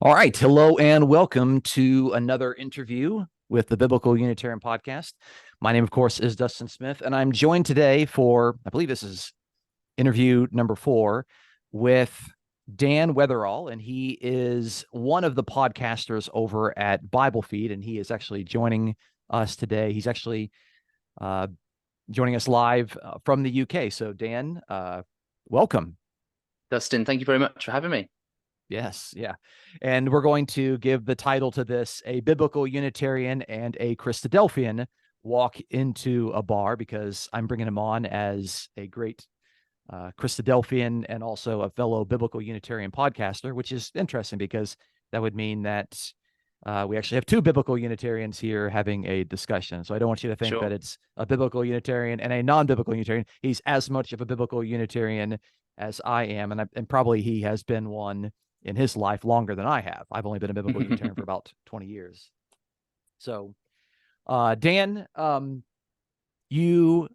All right. Hello and welcome to another interview with the Biblical Unitarian Podcast. My name, of course, is Dustin Smith, and I'm joined today for, I believe this is interview number 4 with Dan Weatherall, and he is one of the podcasters over at Bible Feed, and he is actually joining us today. He's actually joining us live from the UK. So, Dan, welcome. Dustin, thank you very much for having me. Yes, yeah. And we're going to give the title to this, A Biblical Unitarian and a Christadelphian Walk into a Bar, because I'm bringing him on as a great Christadelphian and also a fellow Biblical Unitarian podcaster, which is interesting because that would mean that we actually have 2 Biblical Unitarians here having a discussion. So I don't want you to think that it's a Biblical Unitarian and a non-Biblical Unitarian. He's as much of a Biblical Unitarian as I am, and probably he has been one in his life longer than I have. I've only been a Biblical Unitarian for about 20 years. So, Dan, you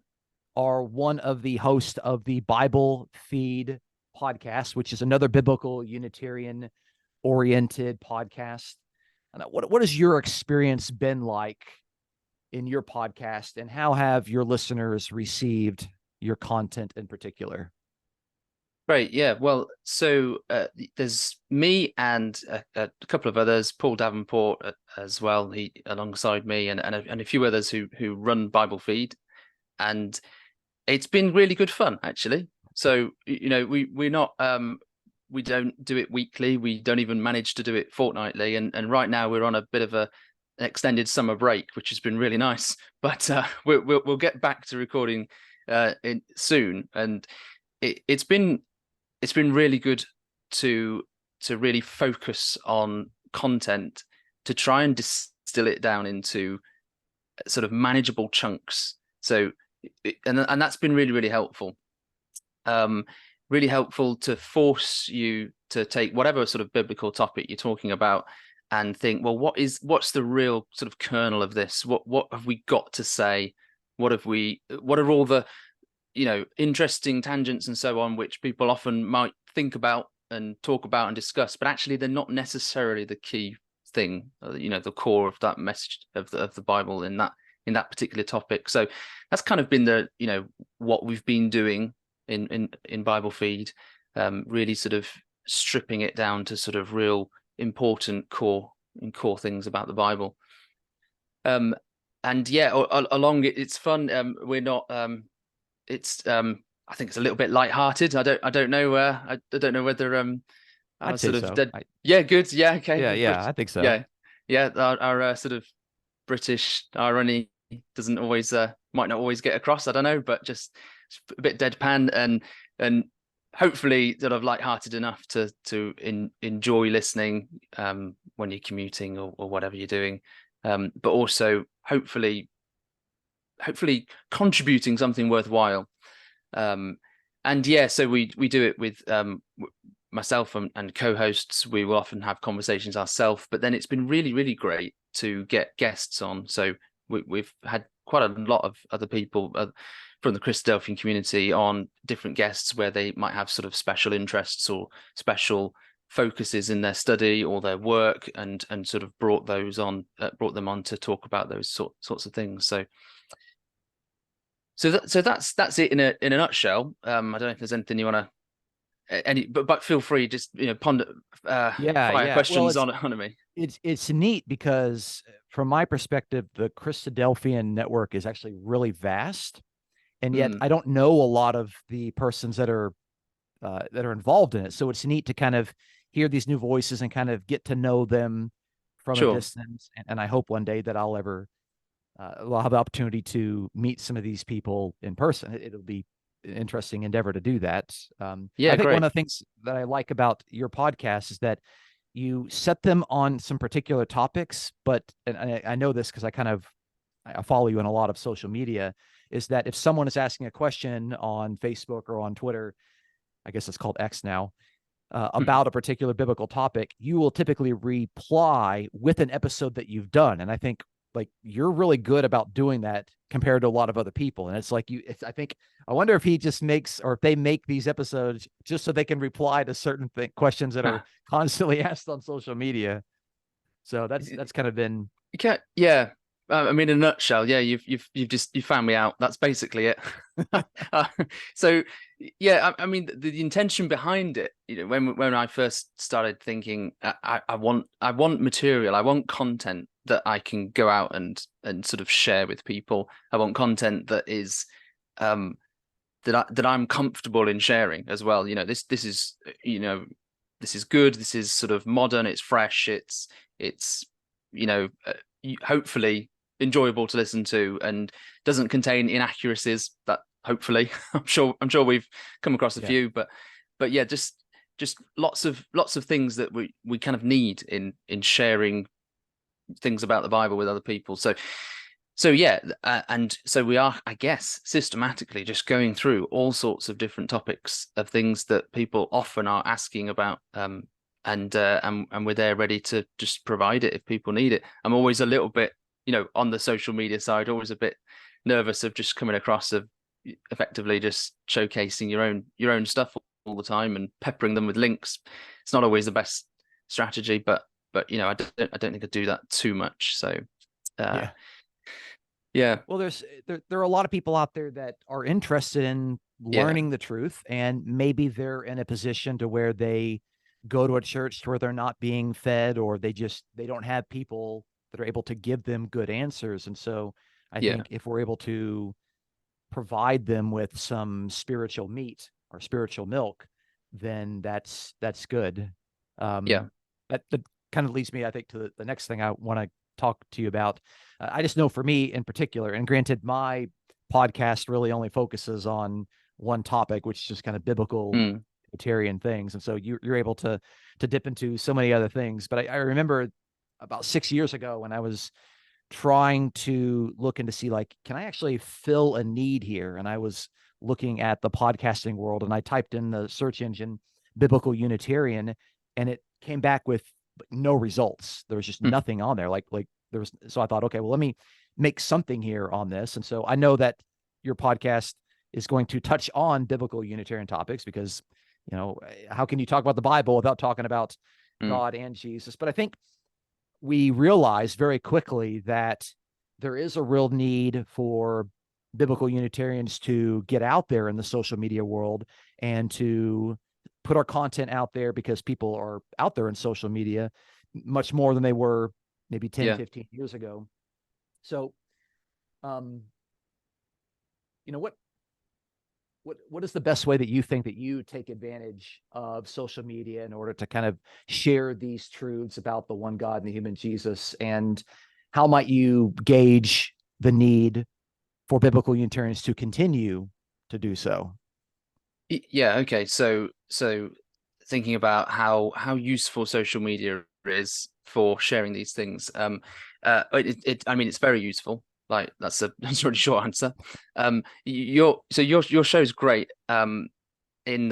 are one of the hosts of the Bible Feed podcast, which is another Biblical Unitarian oriented podcast. And what has your experience been like in your podcast, and how have your listeners received your content in particular? Great. Yeah. Well, so there's me and a couple of others, Paul Davenport as well, he alongside me, and a few others who run Bible Feed, and it's been really good fun actually. So we're not we don't do it weekly. We don't even manage to do it fortnightly, and right now we're on a bit of an extended summer break, which has been really nice. But we'll get back to recording soon, and it's been really good to really focus on content, to try and distill it down into sort of manageable chunks. So, and that's been really, really helpful. Really helpful to force you to take whatever sort of biblical topic you're talking about and think, well, what's the real sort of kernel of this? What have we got to say? What are all the interesting tangents and so on, which people often might think about and talk about and discuss, but actually they're not necessarily the key thing, the core of that message of the Bible in that particular topic. So that's kind of been what we've been doing in Bible Feed, really sort of stripping it down to sort of real important core things about the Bible. And yeah, along it's fun. We're not I think it's a little bit lighthearted. I don't know. I don't know whether I'd say so. Yeah, good. Yeah, okay. Yeah, I think so. Yeah. Our sort of British irony might not always get across. I don't know, but just a bit deadpan and hopefully sort of lighthearted enough to enjoy listening when you're commuting or whatever you're doing, but also hopefully contributing something worthwhile. And yeah, so we do it with myself and co-hosts. We will often have conversations ourselves, but then it's been really, really great to get guests on. So we've had quite a lot of other people from the Christadelphian community on, different guests where they might have sort of special interests or special focuses in their study or their work, and sort of brought them on to talk about those sorts of things. So that's it in a nutshell. I don't know if there's anything you want to, but feel free, just ponder fire questions on me. It's neat because from my perspective, the Christadelphian network is actually really vast, and yet I don't know a lot of the persons that are involved in it. So it's neat to kind of hear these new voices and kind of get to know them from a distance. And I hope one day that I'll have the opportunity to meet some of these people in person. It'll be an interesting endeavor to do that. I think one of the things that I like about your podcast is that you set them on some particular topics, but and I know this because I follow you on a lot of social media, is that if someone is asking a question on Facebook or on Twitter, I guess it's called X now, about a particular biblical topic, you will typically reply with an episode that you've done. And I think like you're really good about doing that compared to a lot of other people. And it's like I wonder if he just makes, or if they make these episodes just so they can reply to certain questions that are constantly asked on social media. So that's kind of been. You can't, yeah. I mean, in a nutshell, yeah, you found me out. That's basically it. So, yeah, I mean, the intention behind it, when I first started thinking, I want material, I want content that I can go out and sort of share with people. I want content that is, that I'm comfortable in sharing as well. This is, this is good. This is sort of modern. It's fresh. It's hopefully enjoyable to listen to, and doesn't contain inaccuracies. That hopefully, I'm sure we've come across a few, but yeah, just lots of things that we kind of need in sharing things about the Bible with other people. So yeah, and so we are, I guess, systematically just going through all sorts of different topics of things that people often are asking about, and we're there ready to just provide it if people need it. I'm always a little bit, on the social media side, always a bit nervous of just coming across of effectively just showcasing your own stuff all the time and peppering them with links. It's not always the best strategy, but I don't think I do that too much. So yeah. Well, there are a lot of people out there that are interested in learning the truth, and maybe they're in a position to where they go to a church where they're not being fed, or they don't have people that are able to give them good answers. And so I think if we're able to provide them with some spiritual meat or spiritual milk, then that's good. That kind of leads me, I think, to the next thing I want to talk to you about. I just know for me in particular, and granted, my podcast really only focuses on one topic, which is just kind of biblical Unitarian things. And so you're able to dip into so many other things. But I remember about 6 years ago when I was trying to look into see, like, can I actually fill a need here? And I was looking at the podcasting world, and I typed in the search engine Biblical Unitarian, and it came back with no results. There was just nothing on there. Like there was. So I thought, okay, well, let me make something here on this. And so I know that your podcast is going to touch on biblical Unitarian topics, because, how can you talk about the Bible without talking about God and Jesus? But I think we realized very quickly that there is a real need for biblical Unitarians to get out there in the social media world and to put our content out there, because people are out there in social media much more than they were maybe 10, 15 years ago. So, what is the best way that you think that you take advantage of social media in order to kind of share these truths about the one God and the human Jesus? And how might you gauge the need for biblical Unitarians to continue to do so? Yeah. Okay. So thinking about how useful social media is for sharing these things. I mean, it's very useful. Like that's a really short answer. Your show's great. And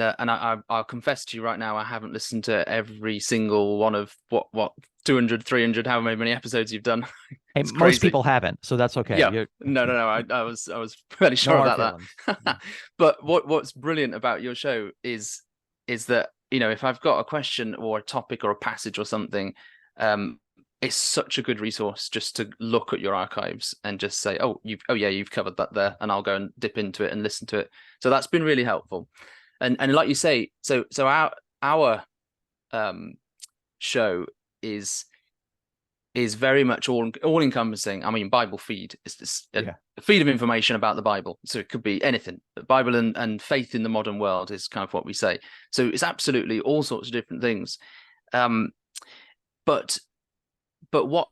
I'll confess to you right now, I haven't listened to every single one of what 200, 300, how many episodes you've done. Hey, most people haven't, so that's okay. Yeah. No. I was fairly sure about that. But what's brilliant about your show is that, if I've got a question or a topic or a passage or something, it's such a good resource just to look at your archives and just say, you've covered that there, and I'll go and dip into it and listen to it. So that's been really helpful. And like you say, so our show is very much all encompassing. I mean, Bible feed is a feed of information about the Bible. So it could be anything. The Bible and faith in the modern world is kind of what we say. So it's absolutely all sorts of different things. But what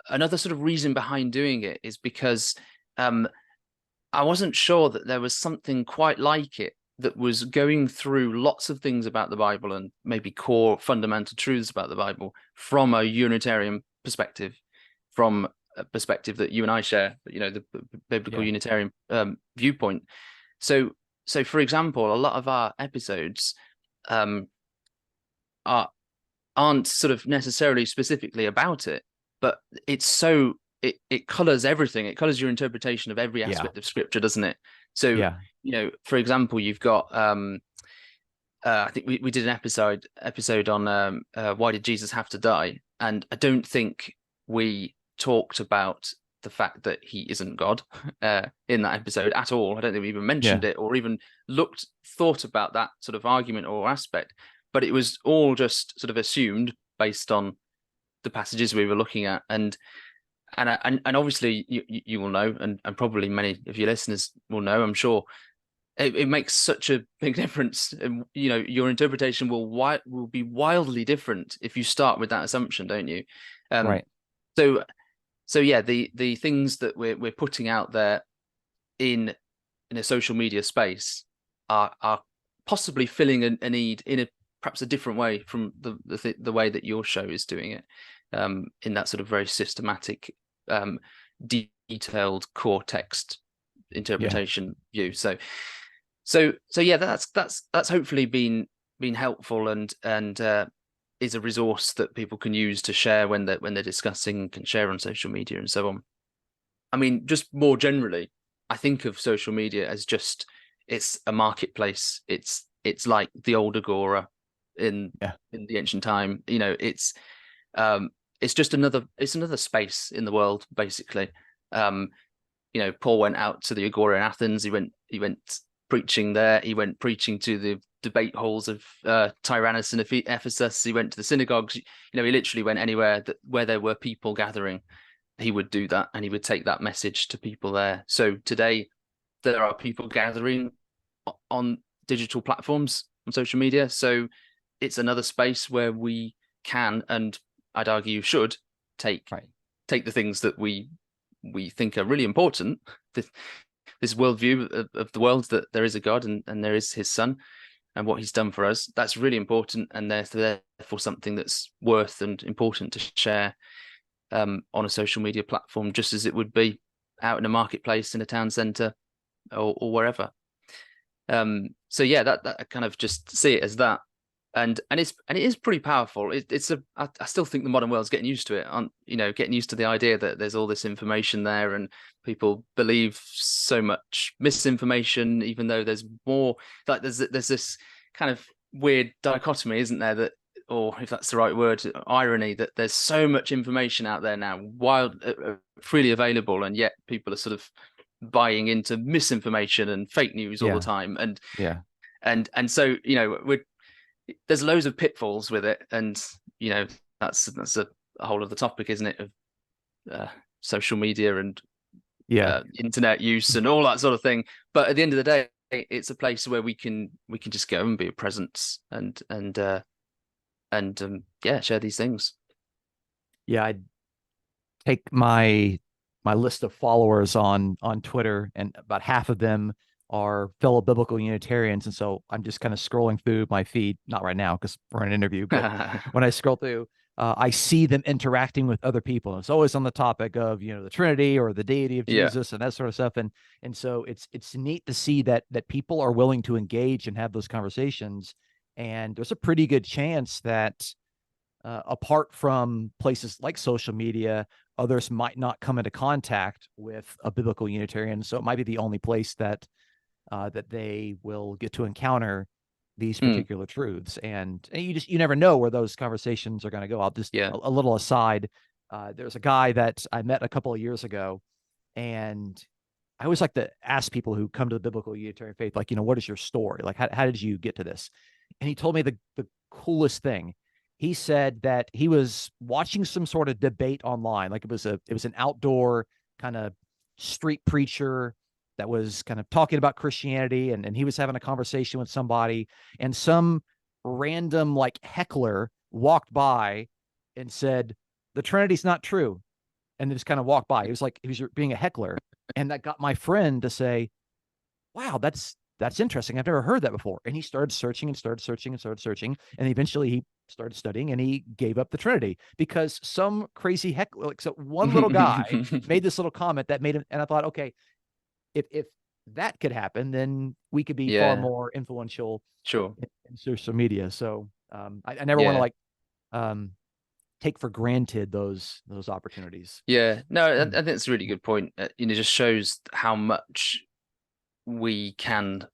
another sort of reason behind doing it is because I wasn't sure that there was something quite like it that was going through lots of things about the Bible and maybe core fundamental truths about the Bible from a Unitarian perspective, from a perspective that you and I share, the biblical Unitarian viewpoint. So for example, a lot of our episodes aren't sort of necessarily specifically about it, but it's so it colors everything. It colors your interpretation of every Yeah. aspect of scripture, doesn't it? So, Yeah. for example, you've got I think we did an episode on why did Jesus have to die? And I don't think we talked about the fact that he isn't God in that episode at all. I don't think we even Yeah. mentioned it or even thought about that sort of argument or aspect. But it was all just sort of assumed based on the passages we were looking at. And obviously you will know, and probably many of your listeners will know, I'm sure, it makes such a big difference. And, your interpretation will be wildly different if you start with that assumption, don't you? Right. So yeah, the things that we're putting out there in a social media space are possibly filling a need in perhaps a different way from the way that your show is doing it, in that sort of very systematic, detailed core text Yeah. interpretation view. So yeah, that's hopefully been helpful and is a resource that people can use to share when they're discussing, can share on social media and so on. I mean, just more generally, I think of social media as just it's a marketplace. It's like the old agora in Yeah. the ancient time. It's just another space in the world, basically. Paul went out to the agora in Athens. He went preaching there. He went preaching to the debate halls of Tyrannus and Ephesus. He went to the synagogues. He literally went anywhere where there were people gathering. He would do that, and he would take that message to people there. So today, there are people gathering on digital platforms, on social media. So it's another space where we can, and I'd argue should, take the things that we think are really important, this worldview of the world, that there is a God and there is his son and what he's done for us. That's really important, and therefore something that's worth and important to share on a social media platform, just as it would be out in a marketplace, in a town centre, or wherever. So yeah, that I kind of just see it as that, and it is pretty powerful. I still think the modern world's getting used to it, getting used to the idea that there's all this information there, and people believe so much misinformation, even though there's more. Like there's this kind of weird dichotomy, isn't there? That, or if that's the right word, irony, that there's so much information out there now, freely available, and yet people are sort of buying into misinformation and fake news all the time. And Yeah. and so there's loads of pitfalls with it, and that's a whole other topic, isn't it, of social media and internet use and all that sort of thing. But at the end of the day, it's a place where we can just go and be a presence and share these things. Yeah, I take my list of followers on Twitter, and about half of them are fellow biblical Unitarians. And so I'm just kind of scrolling through my feed, not right now because we're in an interview, but when I scroll through, I see them interacting with other people. It's always on the topic of, the Trinity or the deity of Jesus and that sort of stuff. And so it's neat to see that people are willing to engage and have those conversations. And there's a pretty good chance that apart from places like social media, others might not come into contact with a biblical Unitarian. So it might be the only place that they will get to encounter these particular truths. And you never know where those conversations are going to go. I'll just, a little aside. There's a guy that I met a couple of years ago, and I always like to ask people who come to the biblical Unitarian faith, like, what is your story? Like, how did you get to this? And he told me the coolest thing. He said that he was watching some sort of debate online. Like it was an outdoor kind of street preacher that was kind of talking about Christianity, and he was having a conversation with somebody, and some random like heckler walked by and said, "The Trinity's not true." And they just kind of walked by. He was being a heckler. And that got my friend to say, "Wow, that's interesting. I've never heard that before." And he started searching and started searching and started searching. And eventually he started studying, and he gave up the Trinity because some crazy heckler, like, so one little guy made this little comment that made him. And I thought, okay, if that could happen, then we could be far more influential in social media. So I never want to take for granted those opportunities. Yeah, no, I think it's a really good point. Just shows how much we can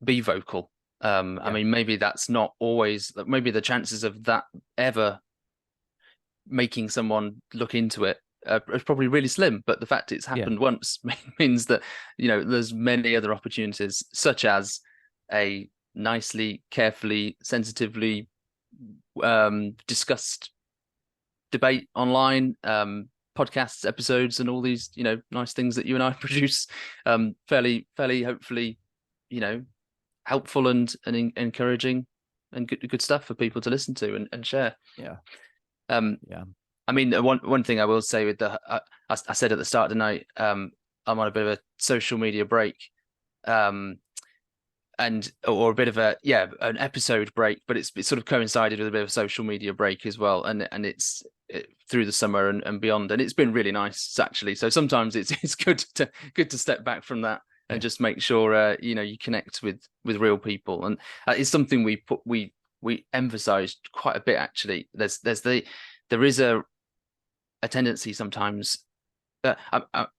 be vocal. I mean, maybe that's not always, maybe the chances of that ever making someone look into it is probably really slim, but the fact it's happened once means that, there's many other opportunities, such as a nicely, carefully, sensitively discussed debate online, podcasts, episodes, and all these, nice things that you and I produce, fairly, hopefully, helpful and encouraging and good stuff for people to listen to and share. I mean, one thing I will say with I said at the start of the night, I'm on a bit of a social media break, or a bit of an episode break, but it's sort of coincided with a bit of a social media break as well, and it's through the summer and beyond, and it's been really nice actually. So sometimes it's good to step back from that and just make sure you connect with real people, and it's something we emphasized quite a bit actually. There is a tendency sometimes that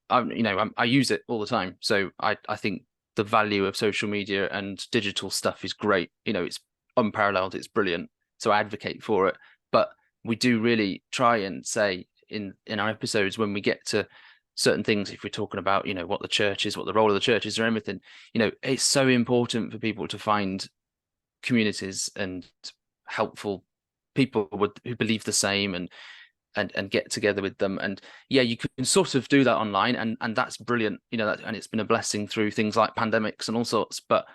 I use it all the time, so I think the value of social media and digital stuff is great. It's unparalleled, it's brilliant, so I advocate for it. But we do really try and say in our episodes, when we get to certain things, if we're talking about what the church is, what the role of the church is, or anything, it's so important for people to find communities and helpful people who believe the same and get together with them. And you can sort of do that online, and that's brilliant, and it's been a blessing through things like pandemics and all sorts. But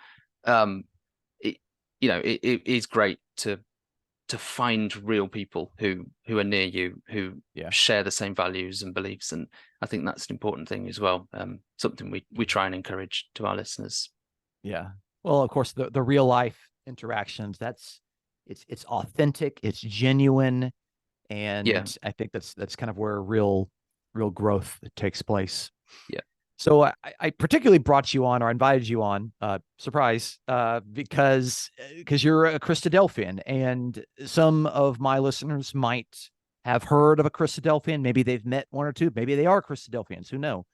it is great to find real people who are near you, who share the same values and beliefs, and I think that's an important thing as well. Something we try and encourage to our listeners. Well, of course, the real life interactions, it's authentic, it's genuine. And I think that's kind of where real growth takes place. So I particularly brought you on, or invited you on, surprise, because you're a Christadelphian, and some of my listeners might have heard of a Christadelphian. Maybe they've met one or two. Maybe they are Christadelphians. Who know?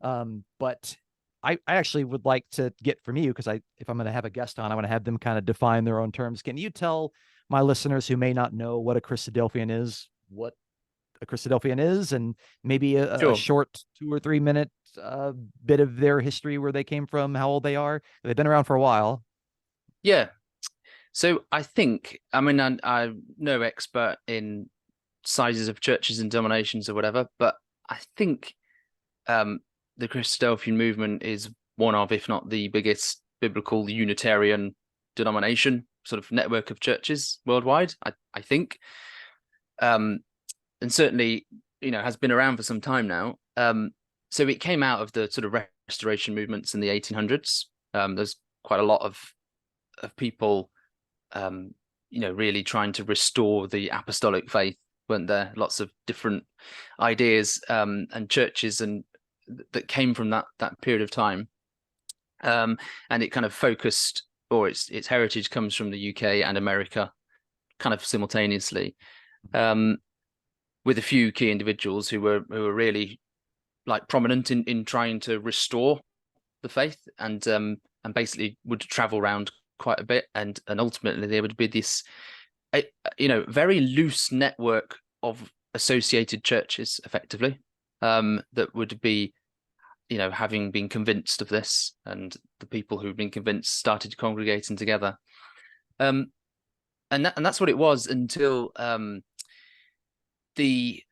But I actually would like to get from you, because if I'm going to have a guest on, I want to have them kind of define their own terms. Can you tell my listeners who may not know what a Christadelphian is, what a Christadelphian is, and maybe a short 2 or 3 minute bit of their history, where they came from, how old they are? They've been around for a while. So I think, I'm no expert in sizes of churches and denominations or whatever, but I think the Christadelphian movement is one of, if not the biggest, Biblical Unitarian denomination, sort of network of churches worldwide, I think. And certainly, has been around for some time now. So it came out of the sort of restoration movements in the 1800s. There's quite a lot of people, really trying to restore the apostolic faith, weren't there? Lots of different ideas and churches and that came from that period of time. And it kind of focused, or its heritage comes from the UK and America, kind of simultaneously, with a few key individuals who were really like prominent in trying to restore the faith, and basically would travel around quite a bit, and ultimately there would be this very loose network of associated churches, effectively, that would be, having been convinced of this, and the people who'd been convinced started congregating together, and that's what it was until the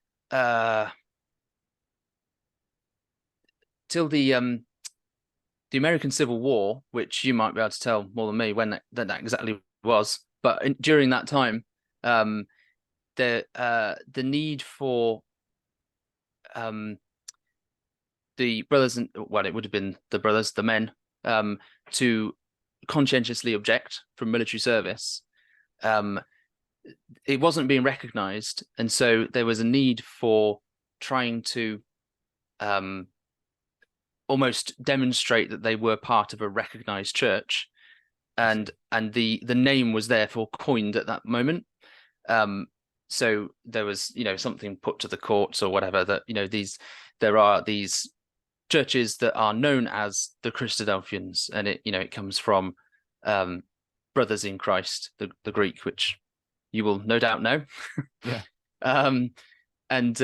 American Civil War, which you might be able to tell more than me when that exactly was. But during that time, the need for the brothers, it would have been the men, to conscientiously object from military service, it wasn't being recognized, and so there was a need for trying to almost demonstrate that they were part of a recognized church, and the name was therefore coined at that moment. so there was, something put to the courts or whatever, that, there are these churches that are known as the Christadelphians, and it comes from brothers in Christ, the Greek, which you will no doubt know. Yeah. And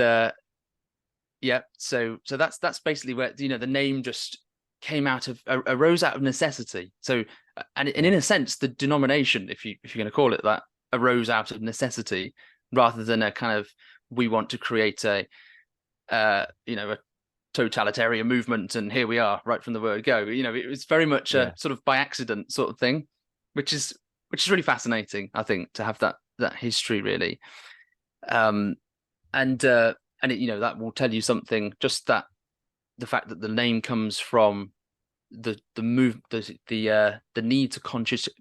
so that's basically where, the name just came out of, arose out of necessity. So, and in a sense, the denomination, if you're going to call it that, arose out of necessity, rather than a kind of, we want to create a totalitarian movement, and here we are right from the word go. It was very much a sort of by accident sort of thing, which is really fascinating, I think, to have that history, really. And that will tell you something, just that the fact that the name comes from the need to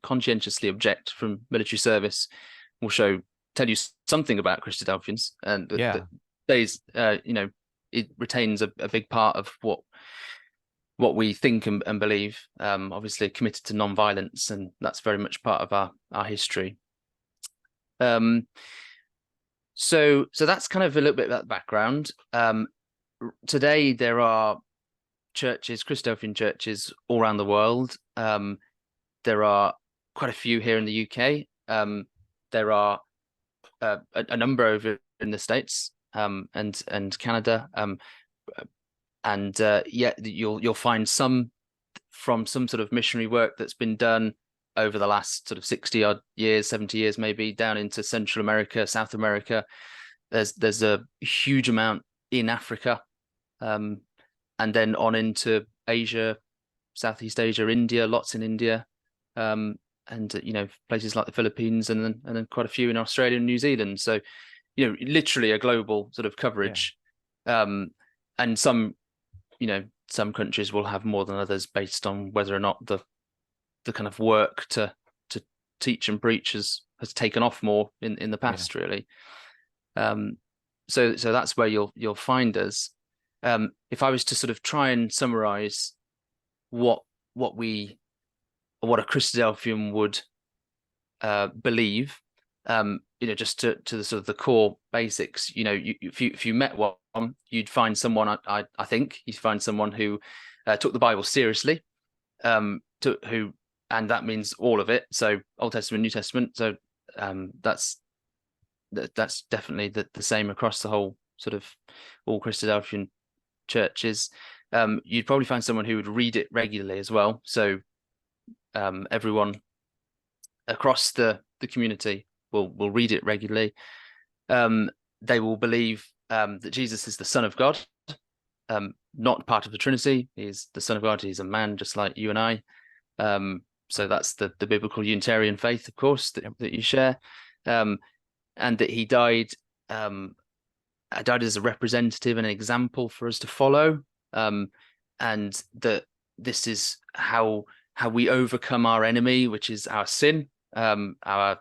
conscientiously object from military service will tell you something about Christadelphians, and it retains a big part of what we think and believe. Obviously committed to non-violence, and that's very much part of our history. So that's kind of a little bit about the background. Today there are Christadelphian churches all around the world. There are quite a few here in the UK. There are a number over in the States, and Canada. You'll find some from some sort of missionary work that's been done over the last sort of 60 odd years, 70 years maybe, down into Central America, South America. There's a huge amount in Africa, and then on into Asia, Southeast Asia, India, lots in India, and places like the Philippines, and then quite a few in Australia and New Zealand. So literally a global sort of coverage. And some countries will have more than others based on whether or not the kind of work to teach and preach has taken off more in the past, really. So that's where you'll find us. If I was to sort of try and summarize what a Christadelphian would believe, just to the sort of the core basics. If you met one, you'd find someone, I think you'd find someone who took the Bible seriously, and that means all of it. So Old Testament, New Testament. So that's definitely the same across the whole sort of all Christadelphian churches. You'd probably find someone who would read it regularly as well. So everyone across the community will read it regularly. They will believe that Jesus is the Son of God, not part of the Trinity. He's the Son of God. He's a man just like you and I. So that's the Biblical Unitarian faith, of course, that you share, and that he died as a representative and an example for us to follow, and that this is how we overcome our enemy, which is our sin, our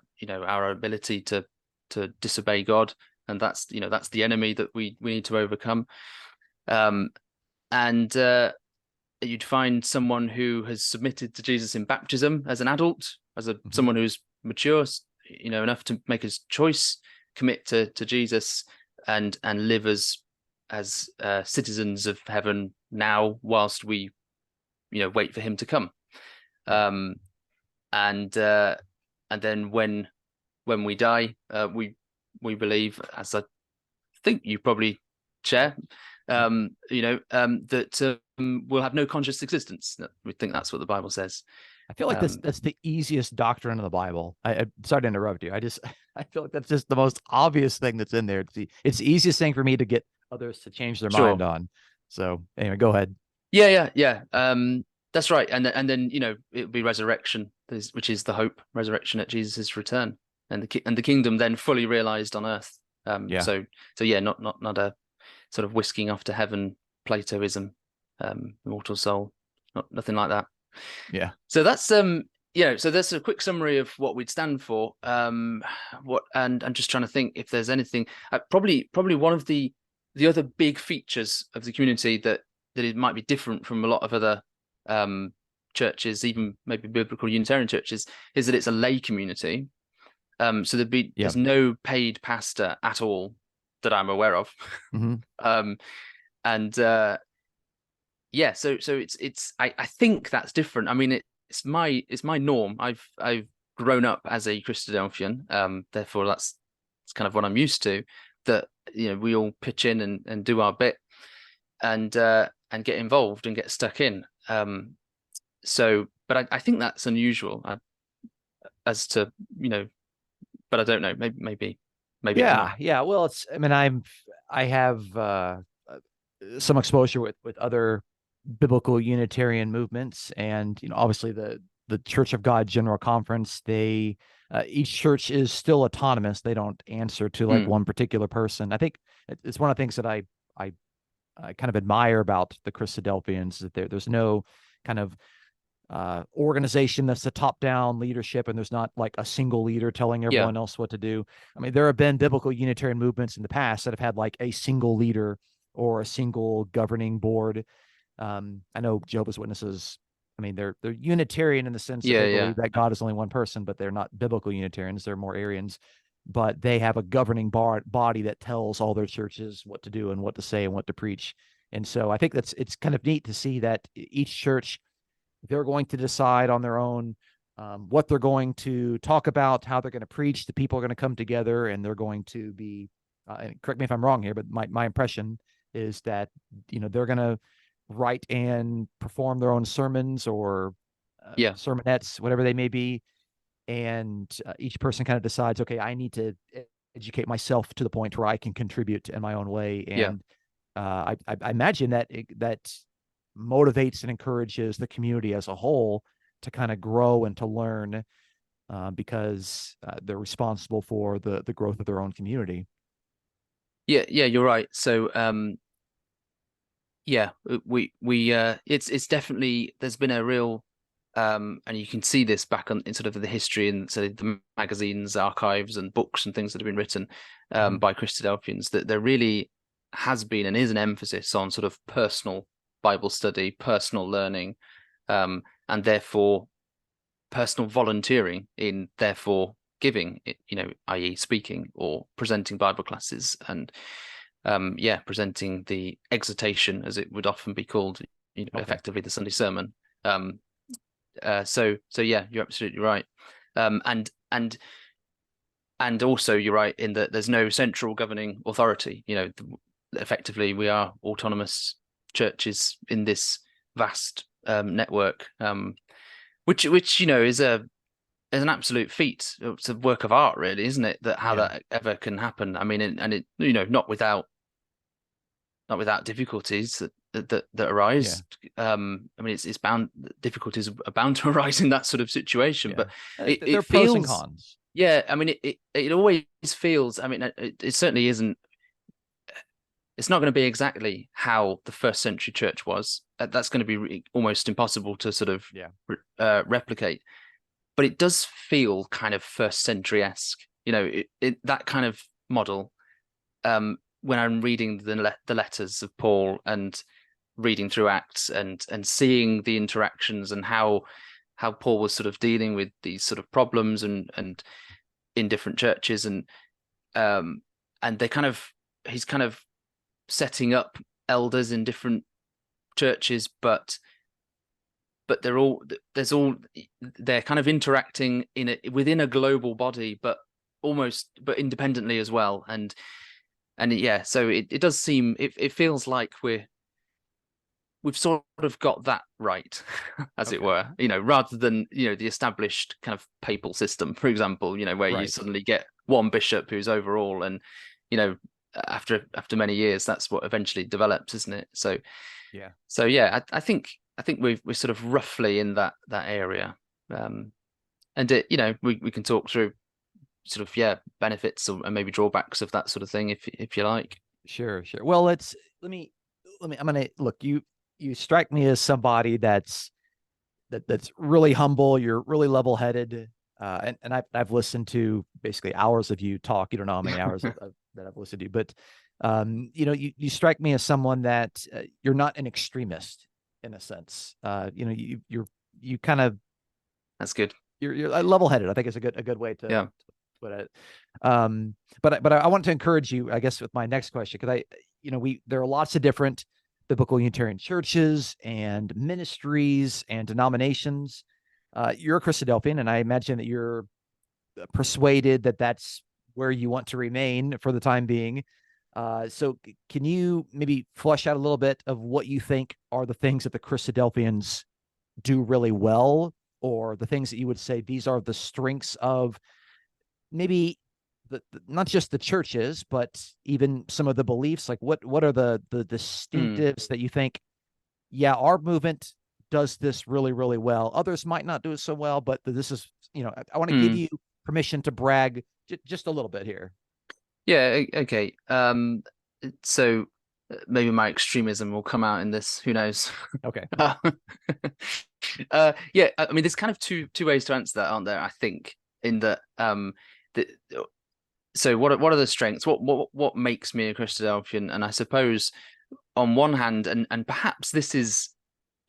ability to disobey God, and that's the enemy that we need to overcome. And you'd find someone who has submitted to Jesus in baptism as an adult, someone who's mature, enough to make his choice, commit to Jesus, and live as citizens of heaven now, whilst we wait for him to come. And then when we die, we believe, as I think you probably share, that we'll have no conscious existence. We think that's what the Bible says. I feel like that's the easiest doctrine of the Bible. I'm sorry to interrupt you. I feel like that's just the most obvious thing that's in there. It's the easiest thing for me to get others to change their mind on. So anyway, go ahead. Yeah. That's right. And then it'll be resurrection, which is the hope, resurrection at Jesus' return, and the kingdom then fully realized on earth. So not a sort of whisking off to heaven Platoism, immortal soul, nothing like that. Yeah. So that's so that's a quick summary of what we'd stand for. And I'm just trying to think if there's anything. Probably one of the other big features of the community that it might be different from a lot of other churches, even maybe Biblical Unitarian churches, is that it's a lay community. So there's Yeah. no paid pastor at all that I'm aware of. Hmm. And yeah, so I think that's different. I mean, it's my norm. I've grown up as a Christadelphian, therefore that's kind of what I'm used to. That we all pitch in and do our bit and get involved and get stuck in. So, but I think that's unusual as to but I don't know. Maybe I'm wrong. Yeah. Well, I mean, I have some exposure with other biblical Unitarian movements, and obviously the Church of God General Conference. They each church is still autonomous. They don't answer to like Mm, one particular person. I think it's one of the things that I kind of admire about the Christadelphians, that there's no kind of organization that's a top-down leadership, and there's not like a single leader telling yeah, everyone else what to do. I mean, there have been biblical Unitarian movements in the past that have had like a single leader or a single governing board. I know Jehovah's Witnesses. I mean, they're Unitarian in the sense that they yeah. believe that God is only one person, but they're not biblical Unitarians. They're more Arians. But they have a governing body that tells all their churches what to do and what to say and what to preach. And so I think it's kind of neat to see that each church, they're going to decide on their own what they're going to talk about, how they're going to preach. The people are going to come together, and they're going to be. And correct me if I'm wrong here, but my impression is that they're going to write and perform their own sermons or Yeah. sermonettes, whatever they may be, and each person kind of decides, okay, I need to educate myself to the point where I can contribute in my own way, Yeah. and I imagine that that motivates and encourages the community as a whole to kind of grow and to learn, because they're responsible for the growth of their own community. Yeah, you're right. So yeah, it's definitely, there's been a real and you can see this back in sort of the history and so the magazines, archives and books and things that have been written Mhm. by Christadelphians, that there really has been and is an emphasis on sort of personal Bible study, personal learning, and therefore personal volunteering in therefore giving, i.e. speaking or presenting Bible classes and presenting the exhortation, as it would often be called, Okay. effectively the Sunday sermon. So yeah, you're absolutely right. And also you're right in that there's no central governing authority. Effectively we are autonomous churches in this vast network, which is an absolute feat. It's a work of art, really, isn't it? That how Yeah. that ever can happen. I mean, and it not without difficulties that Yeah. arise. I mean, it's bound, difficulties are bound to arise in that sort of situation. Yeah. But There it are pros and feels, cons. yeah. I mean, it always feels. I mean, it certainly isn't. It's not going to be exactly how the first century church was. That's going to be almost impossible to sort of Yeah. replicate. But it does feel kind of first century-esque. That kind of model. When I'm reading the letters of Paul and reading through Acts and seeing the interactions and how Paul was sort of dealing with these sort of problems and in different churches and he's kind of setting up elders in different churches, but they're kind of interacting within a global body, but independently as well. And yeah, so it does seem, it feels like we've sort of got that right, as it Okay. were, rather than, the established kind of papal system, for example, where you Right. suddenly get one bishop who's over all, and, after many years, that's what eventually develops, isn't it? Yeah. So yeah, I think we're sort of roughly in that area. And we can talk through sort of, yeah, benefits and maybe drawbacks of that sort of thing if you like. Sure. Well, let me, I'm going to look, you strike me as somebody that's really humble. You're really level-headed. And I've listened to basically hours of you talk. You don't know how many hours that I've listened to you, but you strike me as someone that you're not an extremist in a sense. You kind of, That's good. you're level-headed. I think it's a good way to Yeah. But I want to encourage you, I guess, with my next question, because there are lots of different biblical Unitarian churches and ministries and denominations. You're a Christadelphian, and I imagine that you're persuaded that that's where you want to remain for the time being. So can you maybe flesh out a little bit of what you think are the things that the Christadelphians do really well, or the things that you would say these are the strengths of maybe not just the churches, but even some of the beliefs? Like what are the distinctives that you think, yeah, our movement does this really, really well. Others might not do it so well, but this is, I want to give you permission to brag just a little bit here. Yeah, okay. So maybe my extremism will come out in this. Who knows? Okay. Yeah, I mean, there's kind of two ways to answer that, aren't there? I think in that so what are the strengths? What makes me a Christadelphian? And I suppose on one hand, and perhaps this is,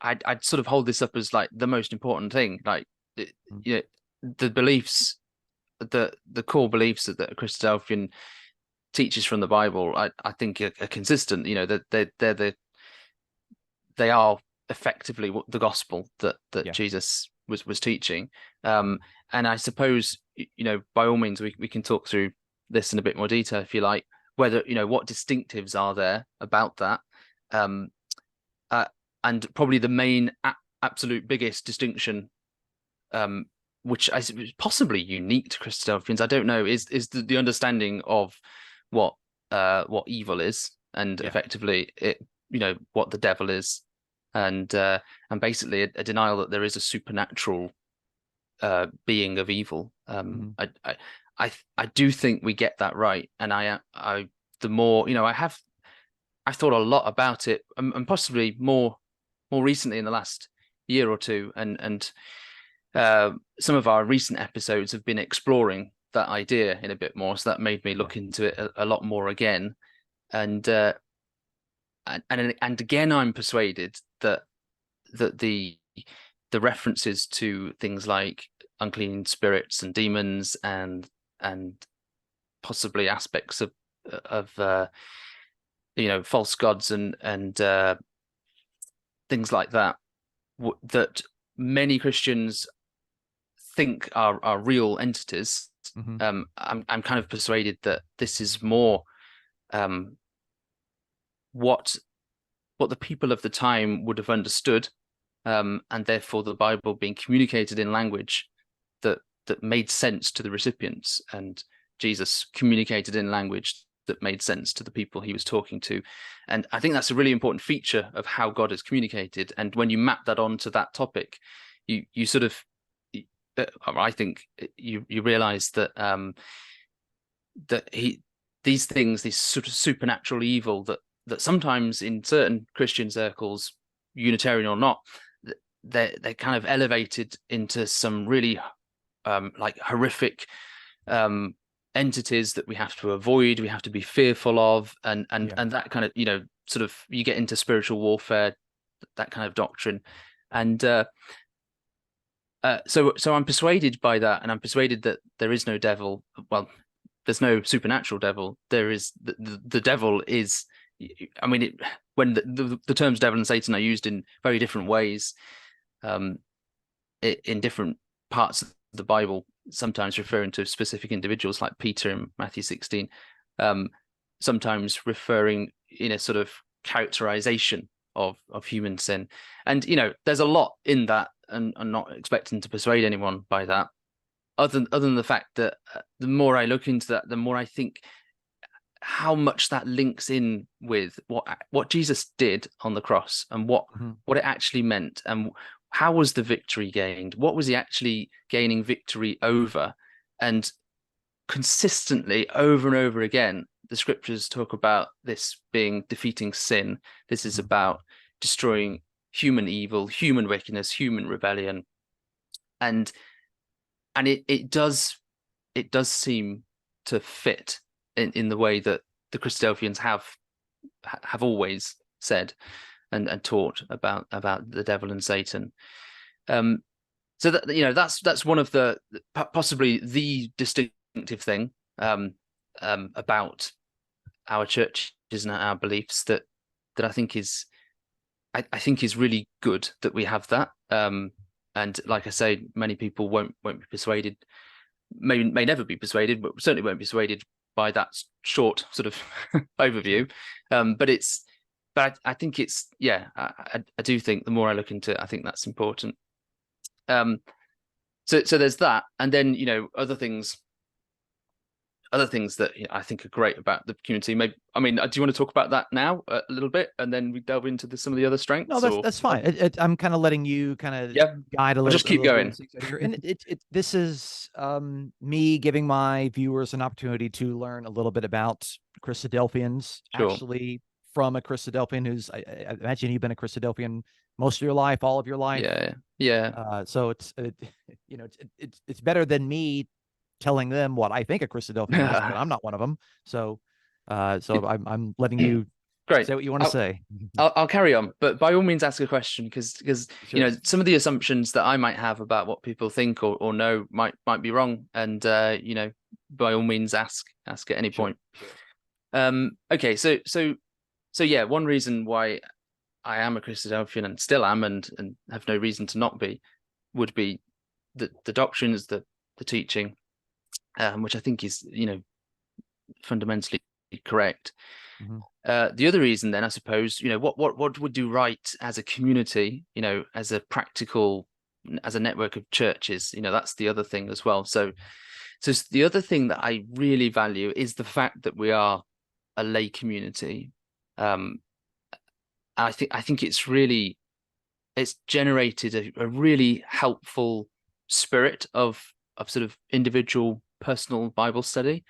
I'd sort of hold this up as like the most important thing, like the beliefs, the core beliefs that a Christadelphian teaches from the Bible, I think are consistent. That they are effectively the gospel that Jesus was teaching. And I suppose, by all means, we can talk through this in a bit more detail if you like, whether, what distinctives are there about that. And probably the main absolute biggest distinction, which I suppose possibly unique to Christadelphians, I don't know, is the understanding of what evil is, and effectively what the devil is, and basically a denial that there is a supernatural being of evil. I do think we get that right, and the more I've thought a lot about it, and possibly more recently in the last year or two, and some of our recent episodes have been exploring that idea in a bit more, so that made me look into it a lot more again, and again I'm persuaded that the references to things like unclean spirits and demons and possibly aspects of false gods and things like that that many Christians think are real entities. I'm kind of persuaded that this is more what the people of the time would have understood, and therefore the Bible being communicated in language that made sense to the recipients, and Jesus communicated in language that made sense to the people he was talking to. And I think that's a really important feature of how God is communicated. And when you map that onto that topic, you sort of, I think you realize that these things, this sort of supernatural evil that sometimes in certain Christian circles, Unitarian or not, they're kind of elevated into some really like horrific entities that we have to avoid, we have to be fearful of, and that kind of, sort of, you get into spiritual warfare, that kind of doctrine. And so I'm persuaded by that, and I'm persuaded that there is no devil. Well, there's no supernatural devil. There is the devil is. I mean, when the terms devil and Satan are used in very different ways, in different parts of the Bible, sometimes referring to specific individuals like Peter in Matthew 16, sometimes referring in a sort of characterization of human sin. And there's a lot in that, and I'm not expecting to persuade anyone by that, other than the fact that the more I look into that, the more I think how much that links in with what Jesus did on the cross, and what it actually meant, and how was the victory gained? What was he actually gaining victory over? And consistently, over and over again, the scriptures talk about this being defeating sin. This is about destroying human evil, human wickedness, human rebellion. And it does seem to fit in the way that the Christadelphians have always said and taught about the devil and Satan. So that that's one of the possibly the distinct distinctive thing about our churches and our beliefs that I think is really good that we have that. And like I say, many people won't be persuaded, may never be persuaded, but certainly won't be persuaded by that short sort of overview. But I think it's, yeah, I do think the more I look into it, I think that's important. So there's that, and then other things that I think are great about the community. Maybe, I mean, do you want to talk about that now a little bit, and then we delve into some of the other strengths? No, that's fine. I'm kind of letting you kind of guide a little. I'll just keep going here. And this is me giving my viewers an opportunity to learn a little bit about Christadelphians, actually from a Christadelphian who's, I imagine you've been a Christadelphian most of your life, all of your life. Yeah. So it's better than me telling them what I think a Christadelphian is, but I'm not one of them. So I'm letting you say what you want to say. I'll carry on, but by all means ask a question, because sure. Some of the assumptions that I might have about what people think or know might be wrong, and by all means ask at any point. Okay, so yeah, one reason why I am a Christadelphian and still am, and have no reason to not be, would be the doctrines, the teaching, which I think is fundamentally correct. The other reason, then, I suppose, what would do right as a community, as a network of churches, that's the other thing as well. So the other thing that I really value is the fact that we are a lay community. I think it's generated a really helpful spirit of sort of individual personal Bible study.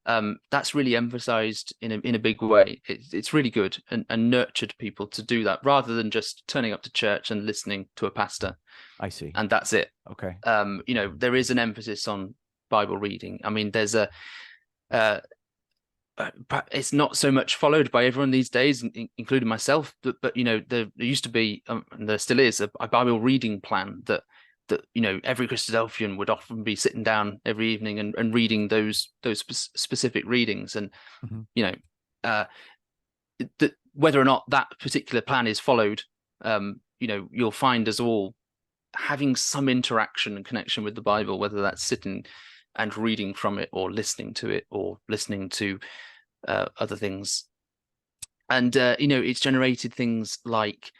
That's really emphasized in a big way. It's really good and nurtured people to do that, rather than just turning up to church and listening to a pastor. I see. And that's it. Okay. There is an emphasis on Bible reading. I mean, there's it's not so much followed by everyone these days, including myself, but there used to be, and there still is, a Bible reading plan that every Christadelphian would often be sitting down every evening and reading those specific readings. And whether or not that particular plan is followed, you'll find us all having some interaction and connection with the Bible, whether that's sitting and reading from it, or listening to it, or listening to other things. And it's generated things like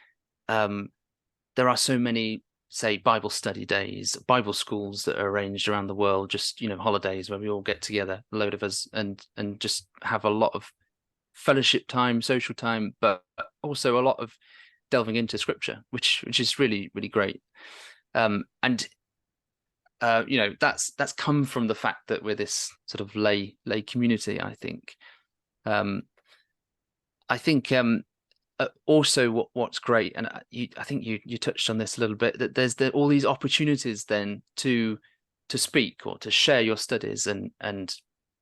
there are so many, say, Bible study days, Bible schools that are arranged around the world, just holidays where we all get together, a load of us, and just have a lot of fellowship time, social time, but also a lot of delving into scripture, which is really, really great. That's come from the fact that we're this sort of lay community, I think. Also, what's great, and I think you touched on this a little bit, that there's all these opportunities then to speak or to share your studies, and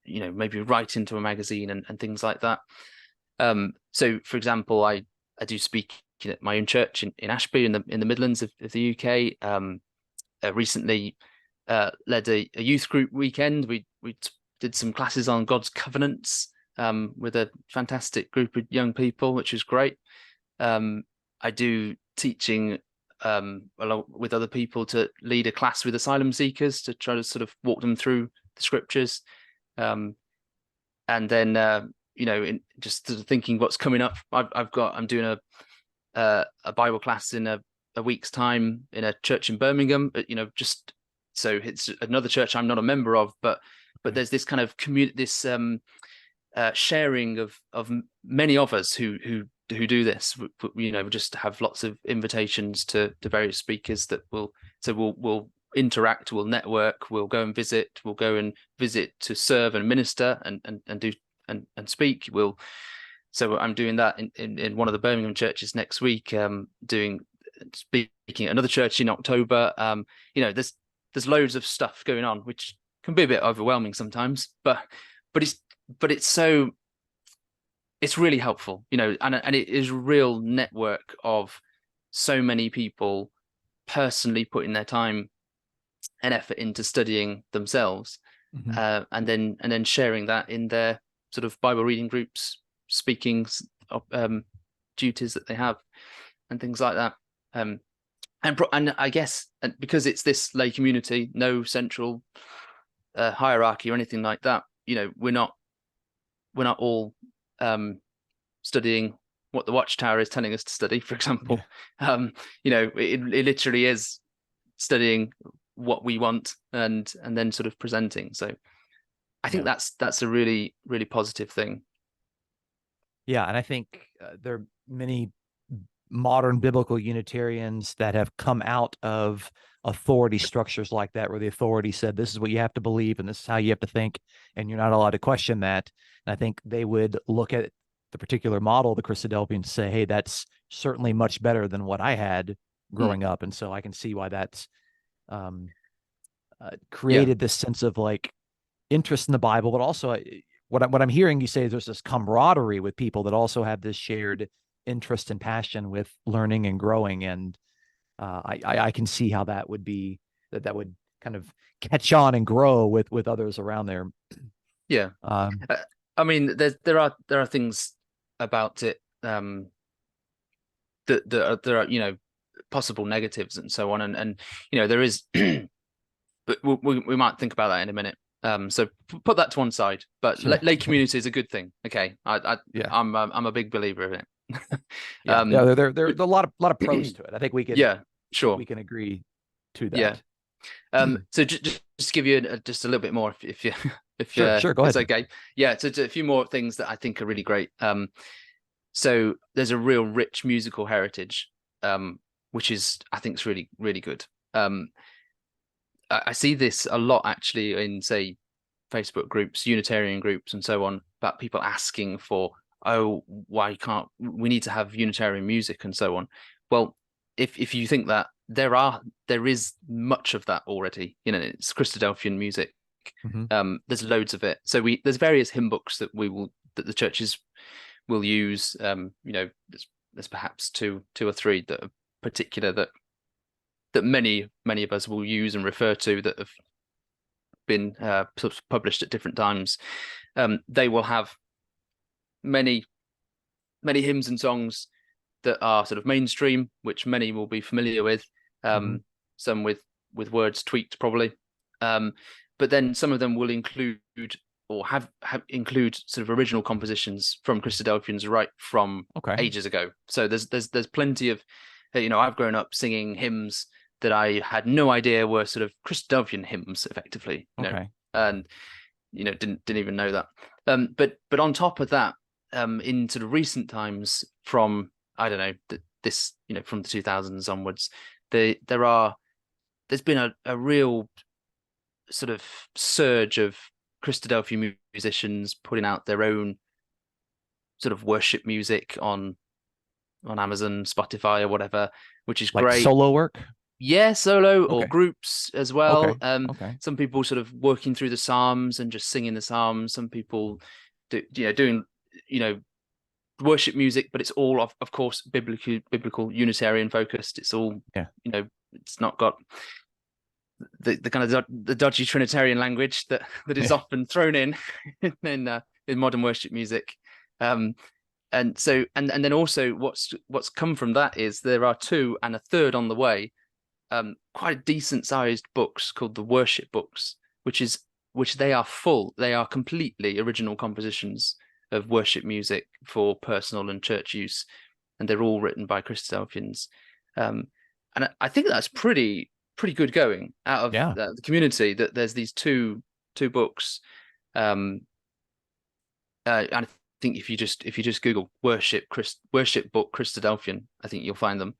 maybe write into a magazine and things like that. So, for example, I do speak at my own church in Ashby in the Midlands of the UK. Recently led a youth group weekend. We did some classes on God's covenants with a fantastic group of young people, which is great. I do teaching along with other people to lead a class with asylum seekers to try to sort of walk them through the scriptures. And then just sort of thinking what's coming up, I'm doing a Bible class in a week's time in a church in Birmingham. Just so it's another church I'm not a member of, but there's this kind of this sharing of many of us who do this. We just have lots of invitations to various speakers that we'll interact, we'll network, we'll go and visit to serve and minister and do and speak. So I'm doing that in one of the Birmingham churches next week, speaking at another church in October. There's loads of stuff going on, which can be a bit overwhelming sometimes, but it's really helpful, and it is a real network of so many people personally putting their time and effort into studying themselves. and then sharing that in their sort of Bible reading groups, speaking duties that they have, and things like that. And I guess because it's this lay community, no central hierarchy or anything like that. We're not all studying what the Watchtower is telling us to study, for example. Yeah. It literally is studying what we want and then sort of presenting. So I think that's a really, really positive thing. Yeah, and I think there are many modern biblical Unitarians that have come out of authority structures like that, where the authority said, this is what you have to believe and this is how you have to think, and you're not allowed to question that. And I think they would look at the particular model, the Christadelphian, to say, hey, that's certainly much better than what I had growing up. And so I can see why that's created this sense of like interest in the Bible, but also what I'm hearing you say is there's this camaraderie with people that also have this shared interest and passion with learning and growing. And I can see how that would be, that would kind of catch on and grow with others around there. Yeah. I mean, there are things about it that there are possible negatives and so on, and there is, but we might think about that in a minute. So put that to one side. But sure. Lay community is a good thing. Okay, I'm a big believer of it. There are a lot of pros to it. I think we could. Sure, we can agree to that. So just to give you just a little bit more, if sure, go ahead. It's okay. Yeah, so a few more things that I think are really great. So there's a real rich musical heritage, which is, I think, is really, really good. I see this a lot actually in, say, Facebook groups, Unitarian groups, and so on, about people asking for, why can't we need to have Unitarian music and so on. Well, if you think that there is much of that already, it's Christadelphian music. There's loads of it. So there's various hymn books that the churches will use. There's perhaps two or three that are particular that many of us will use and refer to, that have been published at different times. They will have many hymns and songs that are sort of mainstream, which many will be familiar with. Some with words tweaked probably, but then some of them will include or have include sort of original compositions from Christadelphians right from ages ago. So there's plenty of, I've grown up singing hymns that I had no idea were sort of Christadelphian hymns, effectively. And didn't even know that. But on top of that, in sort of recent times, from I don't know this, from the 2000s onwards, there's been a real sort of surge of Christadelphian musicians putting out their own sort of worship music on Amazon, Spotify, or whatever, which is like great. Solo work. Yeah, solo or groups as well. Some people sort of working through the Psalms and just singing the Psalms. Some people doing worship music, but it's all of course biblical Unitarian focused. It's all it's not got the kind of the dodgy Trinitarian language that is often thrown in modern worship music. And so and then also what's come from that is there are two and a third on the way. Quite decent sized books called the worship books, which they are completely original compositions of worship music for personal and church use, and they're all written by Christadelphians. And I think that's pretty good going out of the community, that there's these two books. And I think if you just Google worship book Christadelphian, I think you'll find them.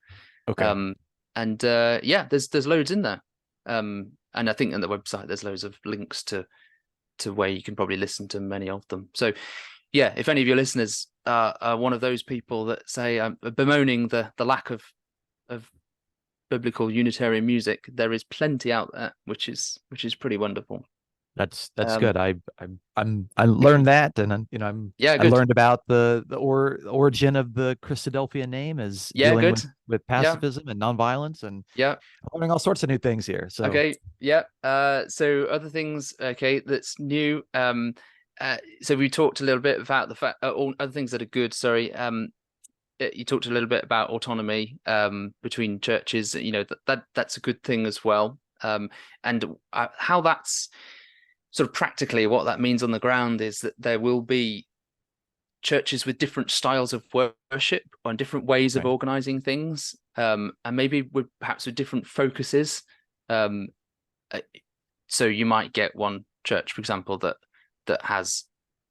And there's loads in there. And I think on the website there's loads of links to where you can probably listen to many of them. So yeah, if any of your listeners are one of those people that say bemoaning the lack of biblical Unitarian music, there is plenty out there, which is pretty wonderful. That's Um, good. I learned that, and yeah, I good. learned about the origin of the Christadelphian name as Yeah, dealing good. with Yeah, pacifism and nonviolence, and yeah. I'm learning all sorts of new things here. So Okay, yeah. So other things, okay, that's new. So we talked a little bit about the fact, all other things that are good. Sorry. You talked a little bit about autonomy between churches. That's a good thing as well. And how that's sort of practically what that means on the ground is that there will be churches with different styles of worship and different ways of okay, organizing things, and maybe perhaps with different focuses. Um, so you might get one church, for example, that has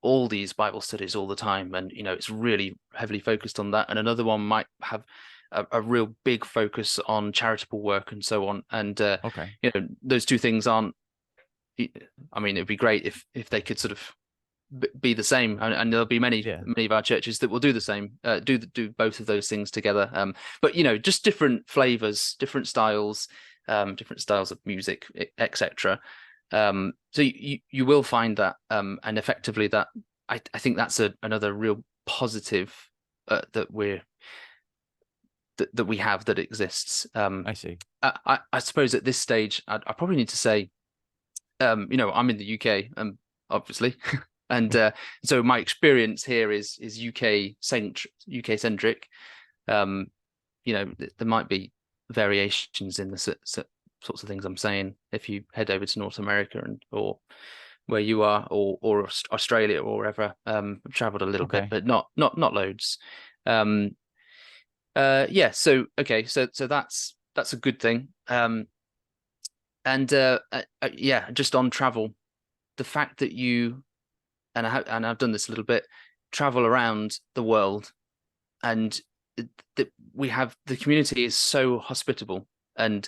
all these Bible studies all the time, and it's really heavily focused on that, and another one might have a real big focus on charitable work and so on. And okay, those two things aren't. I mean, it'd be great if they could sort of be the same, and there'll be many yeah, many of our churches that will do the same, do both of those things together. But just different flavors, different styles of music, etc. So you will find that, and effectively that I think that's another real positive that we have that exists. I see. I suppose at this stage I probably need to say, I'm in the UK, obviously, and so my experience here is UK centric. Um, there might be variations in the sorts of things I'm saying if you head over to North America or where you are, or Australia or wherever. I've traveled a little bit, Okay, but not loads. Um, yeah. So okay. So that's a good thing. And yeah, just on travel, the fact that you and I've done this a little bit, travel around the world, and that we have the community is so hospitable, and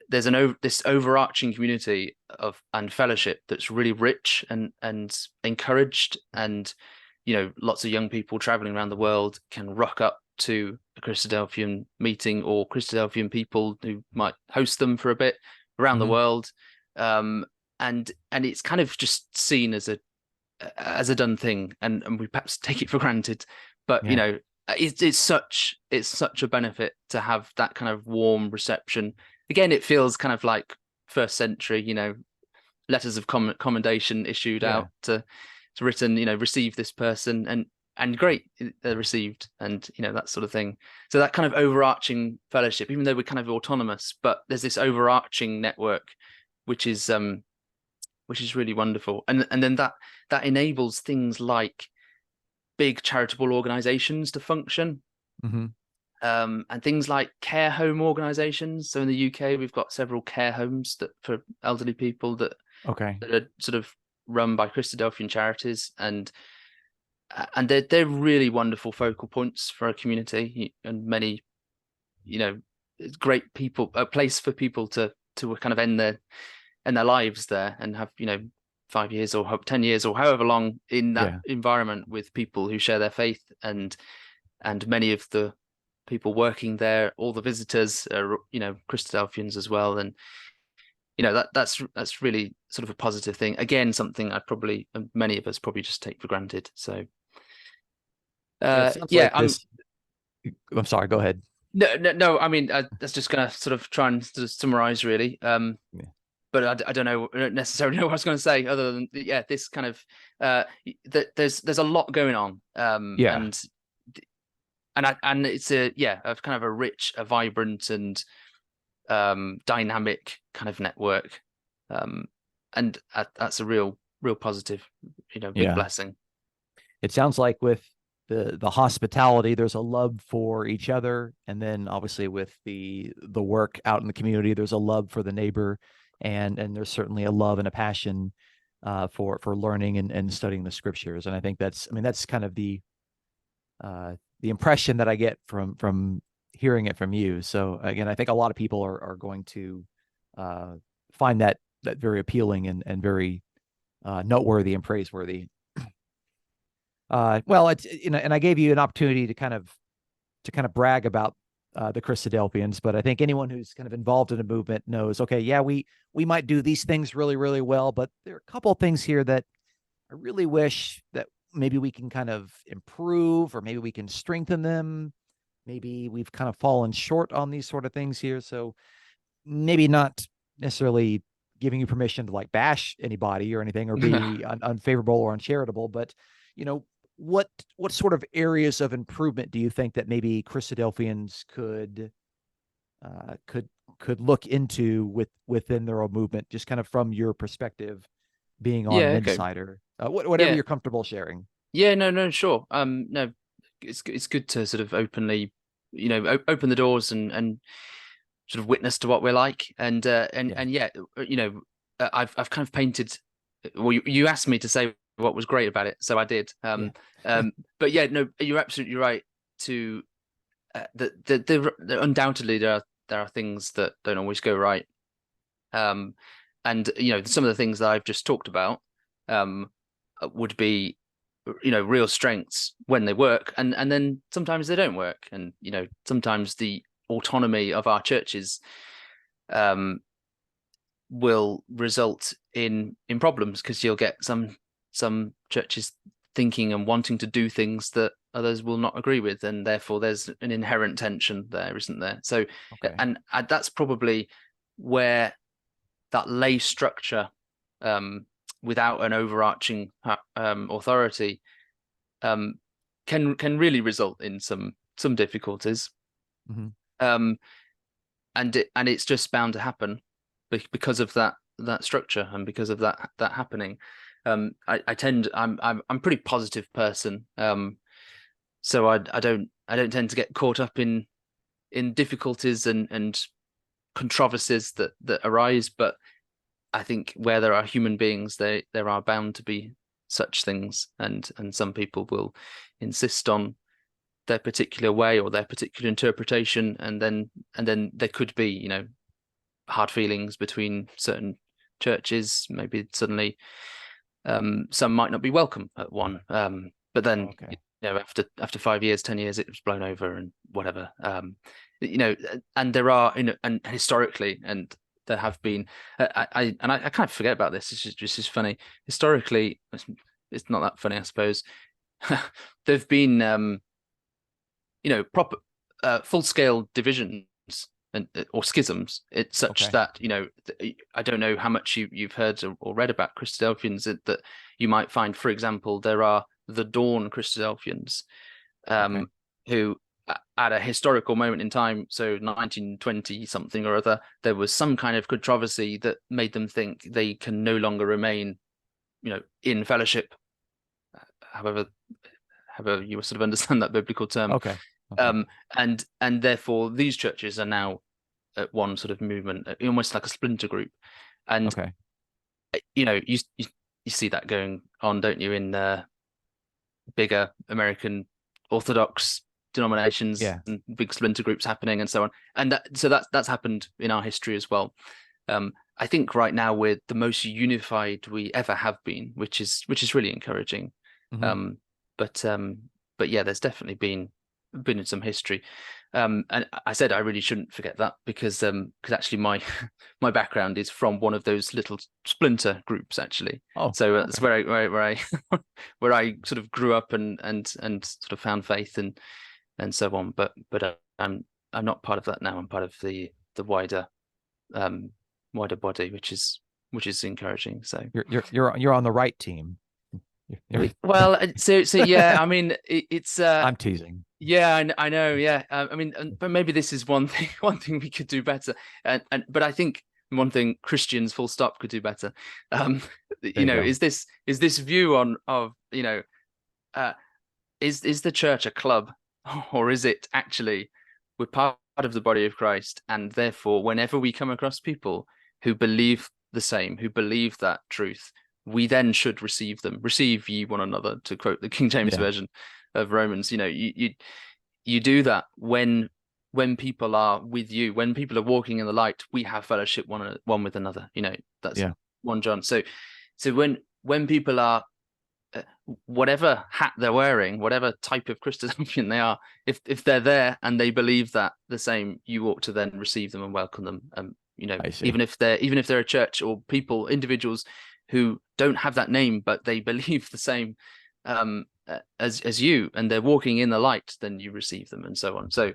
there's this overarching community of and fellowship that's really rich and encouraged, and lots of young people traveling around the world can rock up to a Christadelphian meeting, or Christadelphian people who might host them for a bit around the hmm world. Um, and it's kind of just seen as a done thing, and we perhaps take it for granted, but yeah, it's such a benefit to have that kind of warm reception. Again, it feels kind of like first century, letters of commendation issued yeah, out to written, receive this person, and great, they're received, and that sort of thing. So that kind of overarching fellowship, even though we're kind of autonomous, but there's this overarching network, which is really wonderful. And then that enables things like big charitable organizations to function, hmm and things like care home organizations. So in the UK, we've got several care homes that for elderly people okay, that are sort of run by Christadelphian charities, and they're really wonderful focal points for a community, and many, great people, a place for people to kind of end their lives there, and have 5 years or 10 years or however long in that yeah, environment with people who share their faith, and many of the people working there, all the visitors are Christadelphians as well, and that's really sort of a positive thing. Again, something many of us probably just take for granted. So yeah. It sounds yeah, like this. I'm sorry. Go ahead. no, I mean, that's just gonna sort of try and sort of summarize really. Yeah. But I don't know, I don't necessarily know what I was going to say, other than yeah, this kind of there's a lot going on, Yeah. and it's a kind of a rich, a vibrant, and dynamic kind of network, um, and that's a real positive, big Yeah. blessing. It sounds like with the hospitality, there's a love for each other, and then obviously with the work out in the community, there's a love for the neighbor, and there's certainly a love and a passion for learning and studying the scriptures. And I think that's kind of the impression that I get from hearing it from you. So again, I think a lot of people are going to uh, find that very appealing and very noteworthy and praiseworthy. Well, it's and I gave you an opportunity to kind of brag about the Christadelphians, but I think anyone who's kind of involved in a movement knows, okay, yeah, we might do these things really, really well, but there are a couple of things here that I really wish that maybe we can kind of improve, or maybe we can strengthen them. Maybe we've kind of fallen short on these sort of things here. So maybe not necessarily giving you permission to like bash anybody or anything, or be unfavorable or uncharitable, but what sort of areas of improvement do you think that maybe Christadelphians could look into within their own movement, just kind of from your perspective, being on Yeah, an okay. insider, whatever Yeah. you're comfortable sharing. Yeah, no, sure. No, it's good to sort of openly, open the doors and sort of witness to what we're like. And yeah, I've kind of painted. Well, you asked me to say what was great about it, so I did. But yeah, no, you're absolutely right. To undoubtedly there are things that don't always go right. And some of the things that I've just talked about would be real strengths when they work, and then sometimes they don't work, and sometimes the autonomy of our churches will result in problems, because you'll get some churches thinking and wanting to do things that others will not agree with, and therefore there's an inherent tension there, isn't there? So Okay. and that's probably where that lay structure, without an overarching authority, can really result in some difficulties. Mm-hmm. And it's just bound to happen because of that structure, and because of that happening. I'm a pretty positive person, so I don't tend to get caught up in difficulties and controversies that arise. But I think where there are human beings, there are bound to be such things, and some people will insist on their particular way or their particular interpretation, and then there could be hard feelings between certain churches. Maybe suddenly some might not be welcome at one, but then Okay. after 5 years, 10 years, it was blown over and whatever. And there are and historically, and there have been, I kind of forget about this. It's just funny. Historically, it's not that funny, I suppose. There've been proper full scale divisions and or schisms. It's such that I don't know how much you've heard or read about Christadelphians, that you might find, for example, there are the Dawn Christadelphians, who at a historical moment in time, so 1920 something or other, there was some kind of controversy that made them think they can no longer remain, in fellowship, however you sort of understand that biblical term. Okay. And therefore these churches are now at one sort of movement, almost like a splinter group. And you see that going on, don't you, in bigger American Orthodox denominations, and big splinter groups happening and so on. And that's happened in our history as well. I think right now we're the most unified we ever have been, which is really encouraging. Mm-hmm. But yeah, there's definitely been in some history. And I said I really shouldn't forget that, because actually my background is from one of those little splinter groups, actually. So that's where I where I sort of grew up and sort of found faith and so on. But I'm not part of that now. I'm part of the wider body, which is encouraging. So you're on the right team. Well, so yeah, I mean, it's I'm teasing. Yeah, I know. Yeah, I mean, but maybe this is one thing we could do better. But I think one thing Christians, full stop, could do better. Is this view of is the church a club, or is it actually we're part of the body of Christ, and therefore whenever we come across people who believe the same, who believe that truth, we then should receive them. Receive ye one another, to quote the King James version of Romans. You do that when people are with you, when people are walking in the light. We have fellowship one with another. That's 1 John. So when people are whatever hat they're wearing, whatever type of Christadelphian they are, if they're there and they believe that the same, you ought to then receive them and welcome them. I see. Even if they're a church or people, individuals who don't have that name, but they believe the same as you, and they're walking in the light, then you receive them, and so on. So,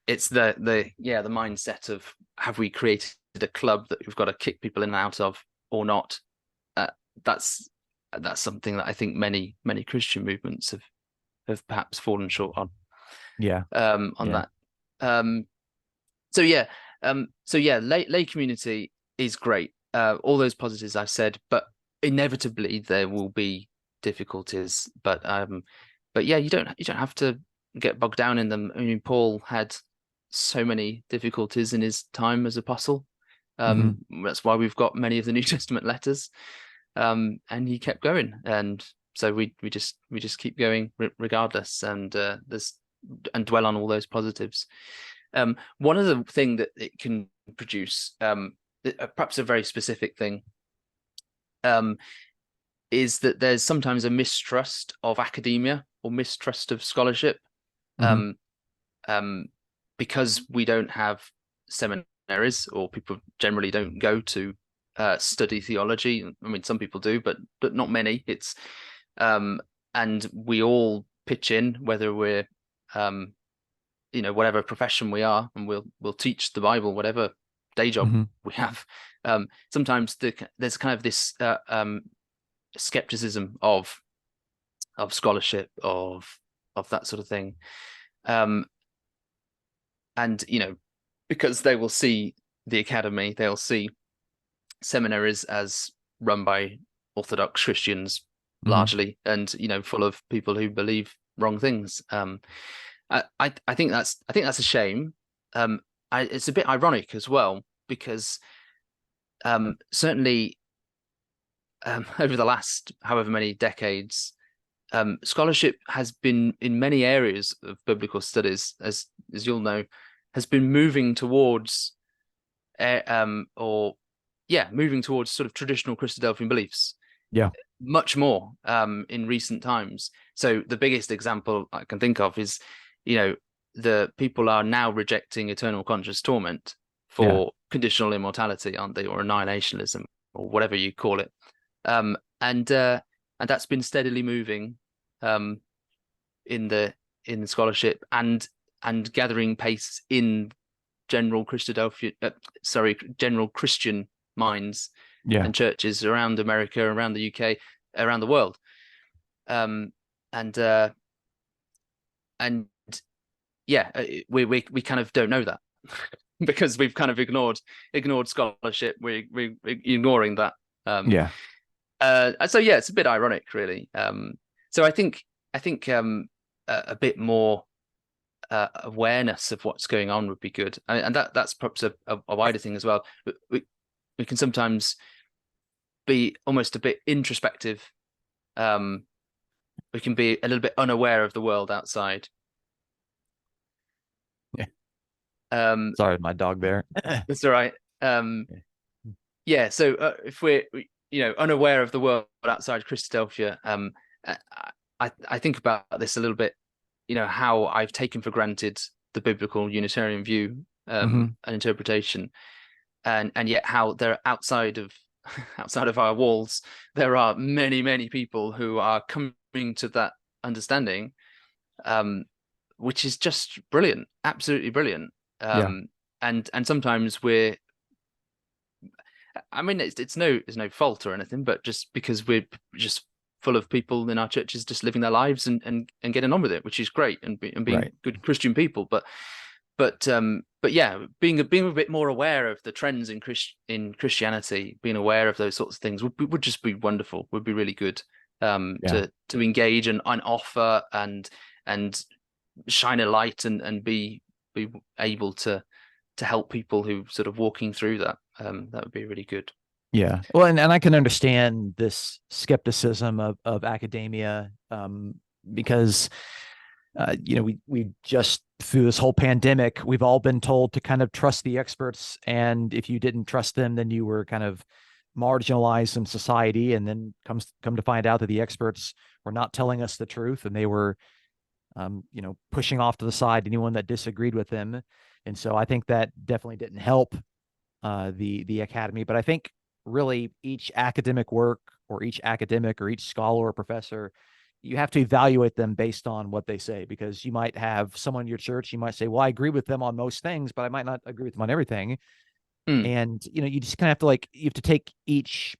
it's the mindset of, have we created a club that we've got to kick people in and out of or not? That's something that I think many Christian movements have perhaps fallen short on. Yeah. That. Lay community is great. All those positives I've said, but inevitably there will be difficulties. But you don't have to get bogged down in them. I mean, Paul had so many difficulties in his time as apostle. That's why we've got many of the New Testament letters. And he kept going, and so we just keep going regardless, and dwell on all those positives. One other thing that it can produce, perhaps a very specific thing, is that there's sometimes a mistrust of academia or mistrust of scholarship, because we don't have seminaries, or people generally don't go to study theology. I mean, some people do, but not many. It's and we all pitch in, whether we're whatever profession we are, and we'll teach the Bible, whatever day job we have. Sometimes there's kind of this skepticism of scholarship, of that sort of thing, and because they will see the academy, they'll see seminaries as run by Orthodox Christians largely, and full of people who believe wrong things. I think that's a shame. It's a bit ironic as well, because certainly over the last however many decades, scholarship has been, in many areas of biblical studies, as you'll know, has been moving towards moving towards sort of traditional Christadelphian beliefs. Yeah. Much more in recent times. So the biggest example I can think of is, the people are now rejecting eternal conscious torment for conditional immortality, aren't they, or annihilationism, or whatever you call it. And that's been steadily moving in the scholarship, and gathering pace in general Christian minds and churches around America, around the UK, around the world. We kind of don't know that because we've kind of ignored scholarship. We're ignoring that. So it's a bit ironic, really. So I think a bit more awareness of what's going on would be good, and that's perhaps a wider thing as well. We can sometimes be almost a bit introspective. We can be a little bit unaware of the world outside. Sorry, my dog there. That's all right. So if we're unaware of the world outside Christadelphia, I think about this a little bit. How I've taken for granted the biblical Unitarian view and interpretation, and yet how they're outside of our walls, there are many people who are coming to that understanding, which is just brilliant, absolutely brilliant. And sometimes it's no fault or anything, but just because we're just full of people in our churches just living their lives and getting on with it, which is great, and being good Christian people. But being a bit more aware of the trends in Christianity, being aware of those sorts of things would just be wonderful. Would be really good to engage and offer and shine a light and be able to help people who sort of walking through that. That would be really good. Yeah. Well, and I can understand this skepticism of academia, because we just, through this whole pandemic, we've all been told to kind of trust the experts, and if you didn't trust them, then you were kind of marginalized in society, and then come to find out that the experts were not telling us the truth, and they were pushing off to the side anyone that disagreed with them. And so I think that definitely didn't help the academy. But I think really each academic work, or each academic, or each scholar or professor, you have to evaluate them based on what they say, because you might have someone in your church, you might say, well, I agree with them on most things, but I might not agree with them on everything. Mm. And you just kind of have to you have to take each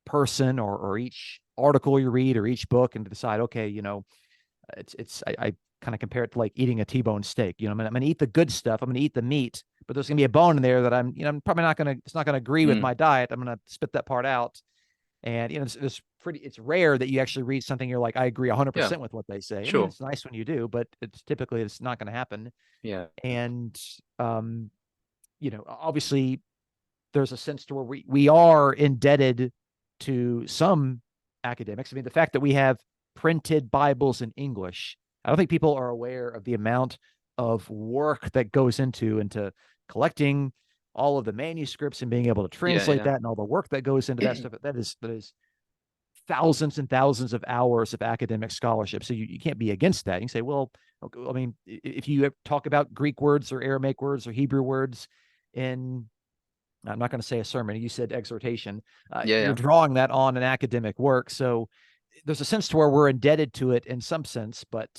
person, or each article you read, or each book, and decide, okay, I kind of compare it to like eating a T-bone steak. I'm going to eat the good stuff, I'm going to eat the meat, but there's going to be a bone in there that I'm probably not going to, it's not going to agree with my diet. I'm going to spit that part out. And it's rare that you actually read something you're like, I agree 100% with what they say. Sure. It's nice when you do, but it's not going to happen. Yeah. And obviously there's a sense to where we are indebted to some academics. I mean, the fact that we have printed Bibles in English, I don't think people are aware of the amount of work that goes into collecting all of the manuscripts and being able to translate that, and all the work that goes into that stuff. That is thousands and thousands of hours of academic scholarship. So you can't be against that. You can say, well, I mean, if you talk about Greek words or Aramaic words or Hebrew words in, I'm not going to say a sermon, you said exhortation, you're drawing that on an academic work. So there's a sense to where we're indebted to it in some sense, but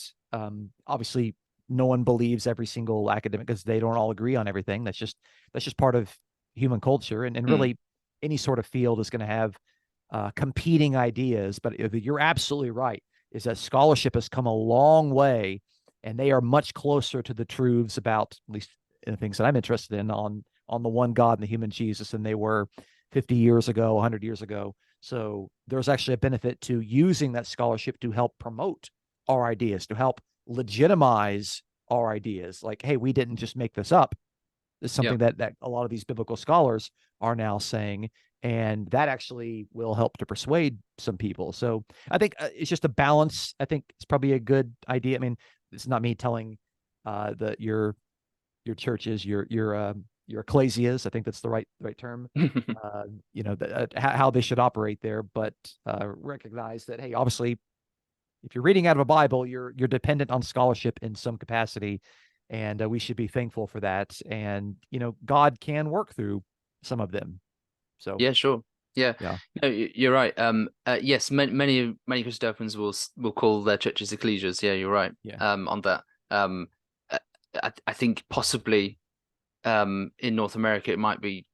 obviously no one believes every single academic, because they don't all agree on everything. That's just part of human culture. And really any sort of field is going to have competing ideas. But you're absolutely right, is that scholarship has come a long way, and they are much closer to the truths about, at least in the things that I'm interested in, on the one God and the human Jesus, than they were 50 years ago, 100 years ago. So there's actually a benefit to using that scholarship to help promote our ideas, to help legitimize our ideas. Like, hey, we didn't just make this up. It's something that a lot of these biblical scholars are now saying, and that actually will help to persuade some people. So I think it's just a balance. I think it's probably a good idea. I mean, it's not me telling your churches, your ecclesias, I think that's the right term, how they should operate there, but recognize that, hey, obviously, if you're reading out of a Bible, you're dependent on scholarship in some capacity, and we should be thankful for that. And God can work through some of them. So yeah, sure, yeah. No, you're right. Yes, many Christadelphians will call their churches ecclesias. Yeah, you're right. On that. I think possibly in North America it might be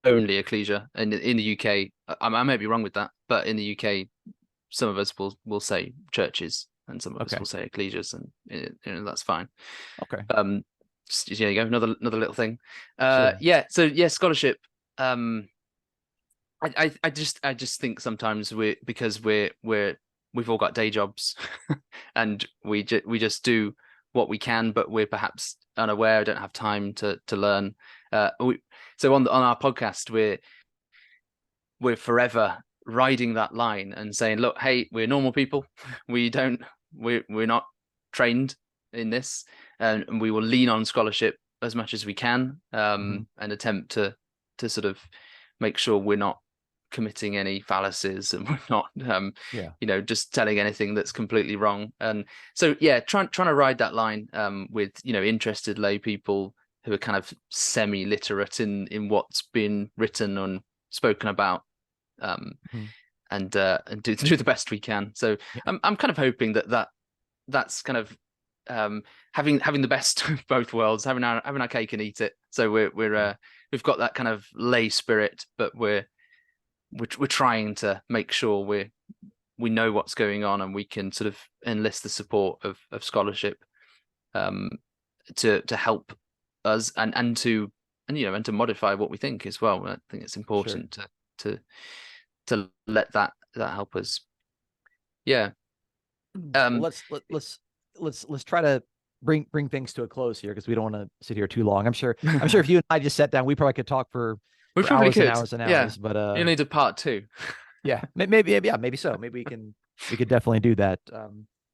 only ecclesia, and in the UK I may be wrong with that, but in the UK some of us will say churches, and some of us will say ecclesias, and that's fine. Okay. There you go, another little thing. Sure. So scholarship. I just think sometimes because we've all got day jobs and we just do what we can, but we're perhaps unaware, don't have time to learn. So on our podcast, we're forever riding that line and saying, look, hey, we're normal people. We're not trained in this, and we will lean on scholarship as much as we can, and attempt to sort of make sure we're not committing any fallacies, and we're not just telling anything that's completely wrong. And so trying to ride that line with interested lay people who are kind of semi-literate in what's been written and spoken about, and do the best we can. So I'm kind of hoping that's kind of having the best of both worlds, having our cake and eat it. So we've got that kind of lay spirit, but we're trying to make sure we know what's going on, and we can sort of enlist the support of scholarship to help us and to modify what we think as well. I think it's important to let that help us. Yeah. Let's try to bring things to a close here, because we don't want to sit here too long. I'm sure if you and I just sat down, we probably could talk for hours and hours and hours. But you need a part 2. maybe so. Maybe we could definitely do that.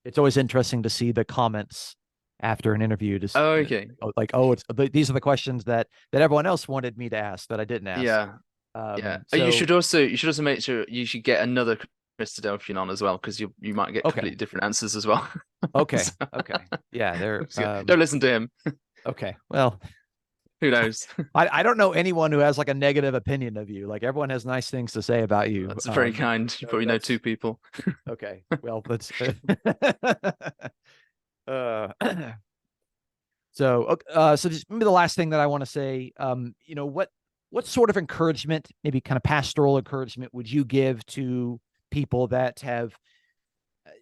It's always interesting to see the comments after an interview. These are the questions that everyone else wanted me to ask that I didn't ask. Yeah. So You should also make sure you should get another Christadelphian on as well, because you might get okay, completely different answers as well. okay, So, okay, yeah, they're don't listen to him. okay. Well, Who knows? I don't know anyone who has like a negative opinion of you. Like everyone has nice things to say about you. That's very kind. You probably know two That's people. okay. Well, let's. uh, so just maybe the last thing that I want to say, what sort of encouragement, maybe kind of pastoral encouragement, would you give to people that have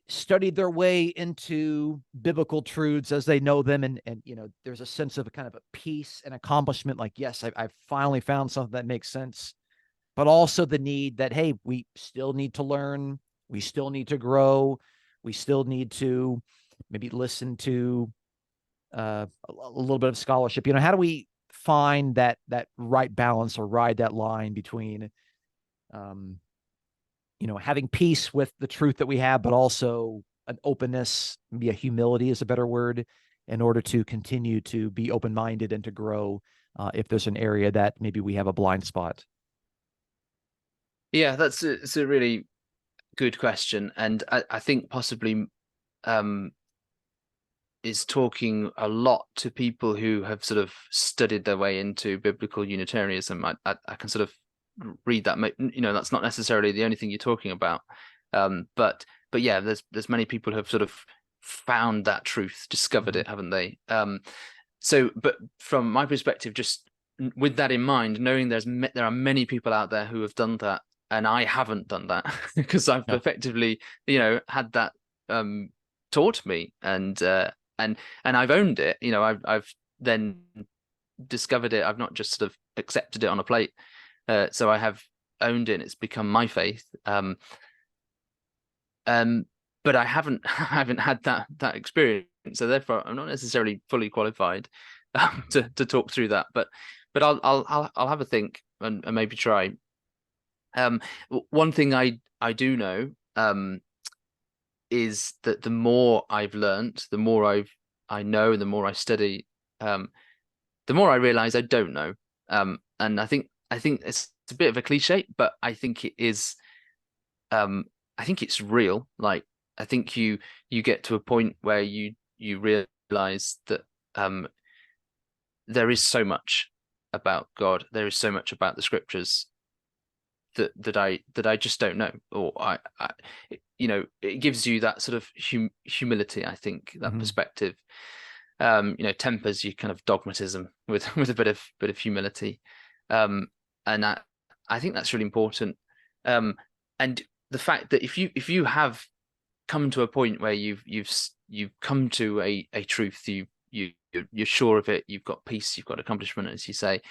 studied their way into biblical truths as they know them, and there's a sense of a kind of a peace and accomplishment, like, yes, I've finally found something that makes sense, but also the need that, hey, we still need to learn, we still need to grow, we still need to maybe listen to a little bit of scholarship. How do we find that right balance, or ride that line between having peace with the truth that we have, but also an openness, maybe a humility is a better word, in order to continue to be open-minded and to grow, if there's an area that maybe we have a blind spot? Yeah, it's a really good question, and I think possibly is talking a lot to people who have sort of studied their way into biblical Unitarianism. I can sort of read that. That's not necessarily the only thing you're talking about, but yeah, there's many people who have sort of found that truth, discovered it, haven't they? So, but from my perspective, just with that in mind, knowing there are many people out there who have done that, and I haven't done that because I've effectively, had that taught me, and I've owned it. I've then discovered it. I've not just sort of accepted it on a plate. So I have owned it, and it's become my faith. But I haven't had that experience, so therefore I'm not necessarily fully qualified to talk through that. But I'll have a think, and maybe try. One thing I do know is that the more I've learned, the more I know, the more I study, the more I realize I don't know. And I think it's a bit of a cliche, but I think it is. I think it's real. Like, I think you get to a point where you realize that there is so much about God, there is so much about the scriptures that I just don't know, or it gives you that sort of humility. I think that perspective, tempers your kind of dogmatism with a bit of humility, and I think that's really important. And the fact that if you have come to a point where you've come to a truth, you're sure of it, you've got peace, you've got accomplishment, as you say,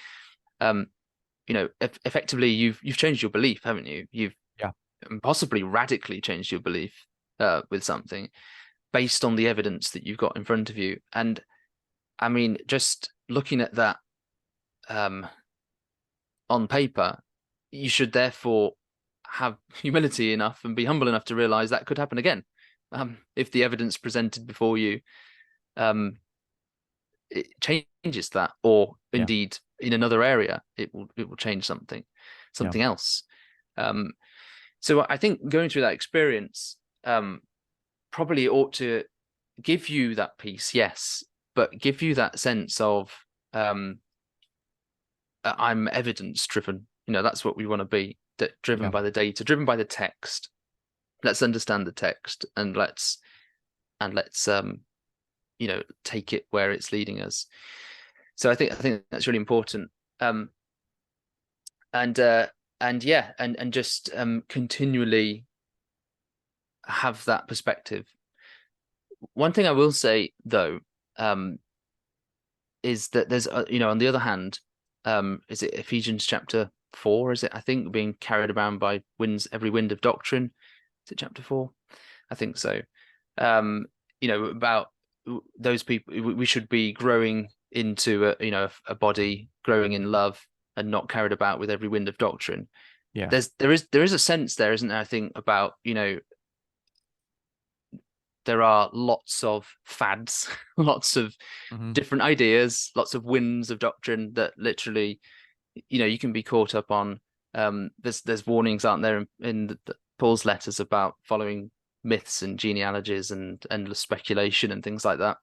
effectively you've changed your belief, haven't you? You've possibly radically changed your belief with something based on the evidence that you've got in front of you. And I mean, just looking at that on paper, you should therefore have humility enough and be humble enough to realize that could happen again. If the evidence presented before you it changes that, or indeed in another area, it will change something else. So I think going through that experience probably ought to give you that peace, yes, but give you that sense of I'm evidence driven. That's what we want to be, driven by the data, driven by the text. Let's understand the text, and let's take it where it's leading us. So I think that's really important. And just continually have that perspective. One thing I will say though, is that there's on the other hand, is it Ephesians chapter 4? Is it, I think, being carried around by every wind of doctrine? Is it chapter 4? I think so. About those people, we should be growing into a body, growing in love, and not carried about with every wind of doctrine. There is a sense there, isn't there? I think about there are lots of fads, lots of different ideas, lots of winds of doctrine that literally you can be caught up on There's warnings, aren't there, in Paul's letters about following myths and genealogies and endless speculation and things like that.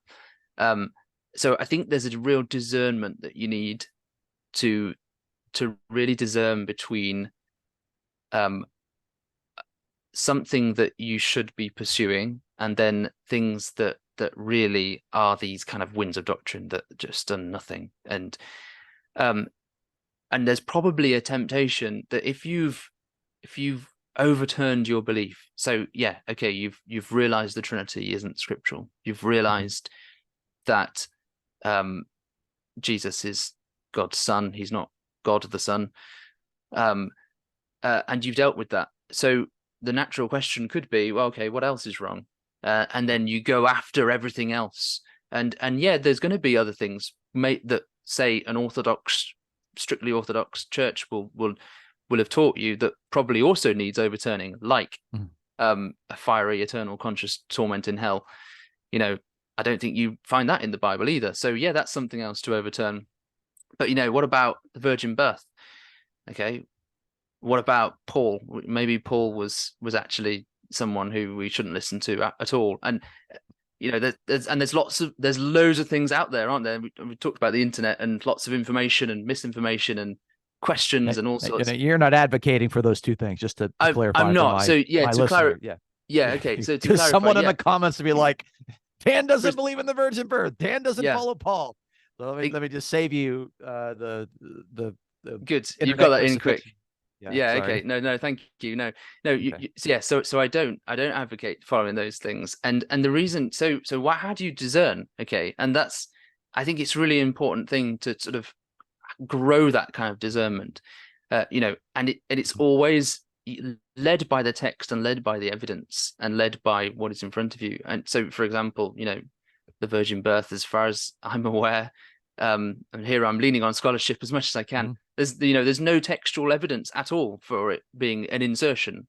So I think there's a real discernment that you need to really discern between something that you should be pursuing and then things that really are these kind of winds of doctrine that just done nothing. And there's probably a temptation that if you've overturned your belief, so yeah, okay, you've realized the Trinity isn't scriptural, you've realized that Jesus is God's son, he's not God the Son, and you've dealt with that. So the natural question could be, well, okay, what else is wrong? And then you go after everything else. And yeah, there's going to be other things that say an strictly Orthodox church will have taught you that probably also needs overturning, like a fiery, eternal, conscious torment in hell. I don't think you find that in the Bible either. So yeah, that's something else to overturn. But what about the virgin birth? Okay, what about Paul? Maybe Paul was actually someone who we shouldn't listen to at all. And there's loads of things out there, aren't there? We talked about the internet and lots of information and misinformation and questions and all sorts. You're not advocating for those two things, just to clarify. I'm not. So yeah, to clarify. Yeah. Okay. So to clarify, someone in the comments to be like, Dan doesn't believe in the virgin birth. Dan doesn't follow Paul. So let me just save you the good. You've got that in quick. Yeah. Okay. No. Thank you. No. So I don't advocate following those things. And the reason. So how do you discern? Okay. And I think it's really important thing to sort of grow that kind of discernment. And it's always led by the text and led by the evidence and led by what is in front of you. And so, for example, the virgin birth, as far as I'm aware, and here I'm leaning on scholarship as much as I can. There's no textual evidence at all for it being an insertion,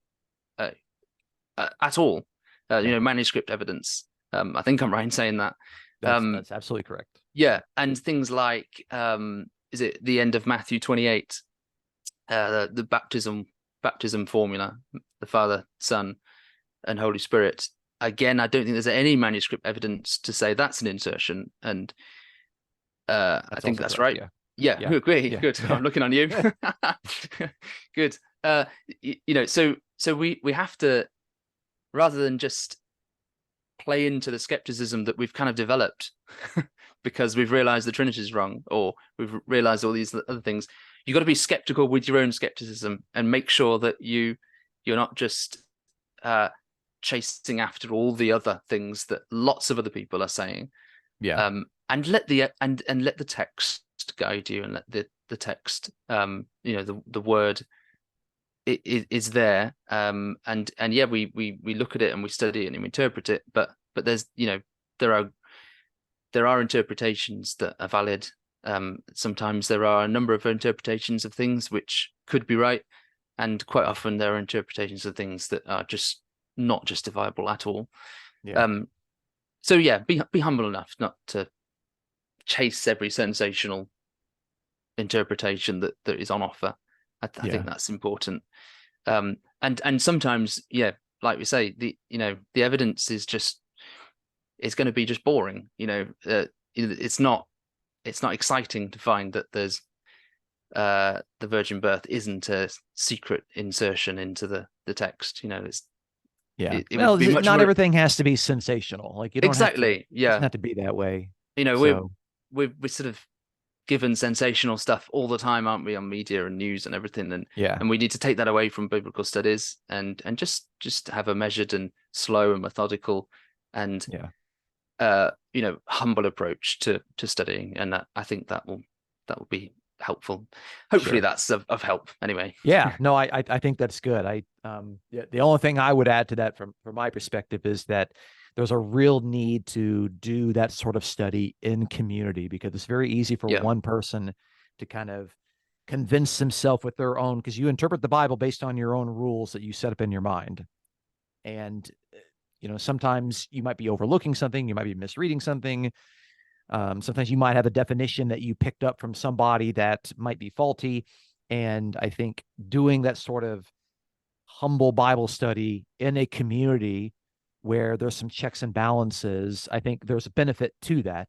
at all. Manuscript evidence. I think I'm right in saying that. That's absolutely correct. Yeah, and things like is it the end of Matthew 28, the baptism formula, the Father, Son, and Holy Spirit. Again, I don't think there's any manuscript evidence to say that's an insertion, and I think that's correct, right. Yeah. Agree. Yeah. Good. I'm looking on you. Good. So we have to, rather than just play into the skepticism that we've kind of developed because we've realized the Trinity is wrong, or we've realized all these other things. You've got to be skeptical with your own skepticism and make sure that you're not just chasing after all the other things that lots of other people are saying. Yeah. And let the text guide you, and let the text, the word is there. And yeah, we look at it and we study it and we interpret it, but there's, there are interpretations that are valid. Sometimes there are a number of interpretations of things which could be right, and quite often there are interpretations of things that are just not justifiable at all. So yeah, be humble enough not to chase every sensational interpretation that is on offer. I think that's important. And sometimes, yeah, like we say, the evidence is going to be just boring. It's not exciting to find that there's the virgin birth isn't a secret insertion into the text. Not everything has to be sensational. Like, you don't exactly. It doesn't have to be that way. We're sort of given sensational stuff all the time, aren't we, on media and news and everything? And we need to take that away from biblical studies and just have a measured and slow and methodical and humble approach to studying. And I think that will be helpful. Hopefully that's of help anyway. No, I think that's good. The only thing I would add to that from my perspective is that there's a real need to do that sort of study in community, because it's very easy for one person to kind of convince himself with their own, because you interpret the Bible based on your own rules that you set up in your mind. And, sometimes you might be overlooking something, you might be misreading something. Sometimes you might have a definition that you picked up from somebody that might be faulty. And I think doing that sort of humble Bible study in a community where there's some checks and balances, I think there's a benefit to that.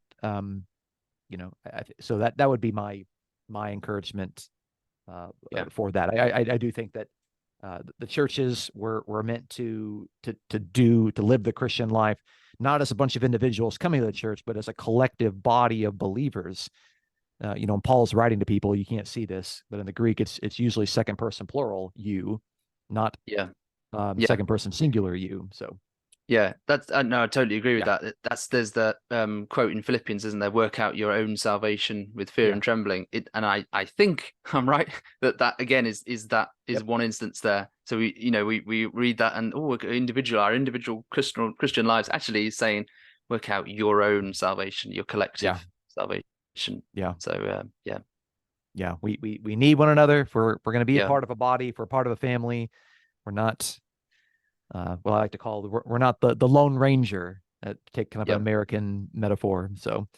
So that would be my encouragement Yeah. for that. I do think that the churches were meant to live the Christian life, not as a bunch of individuals coming to the church, but as a collective body of believers. And Paul's writing to people, you can't see this, but in the Greek, it's usually second person plural, you, not Yeah. Yeah. second person singular, you. So Yeah, that's no, I totally agree with yeah, that. There's that quote in Philippians, isn't there? Work out your own salvation with fear yeah, and trembling. And I think I'm right that again is yep, one instance there. So we read that and our individual Christian lives actually is saying work out your own salvation, your yeah, collective salvation. yeah, So yeah. We need one another. If we're going to be a yeah. part of a body, if we're part of a family, we're not. Well, I like to call we're not the Lone Ranger. Take kind of an Yeah. American metaphor. So,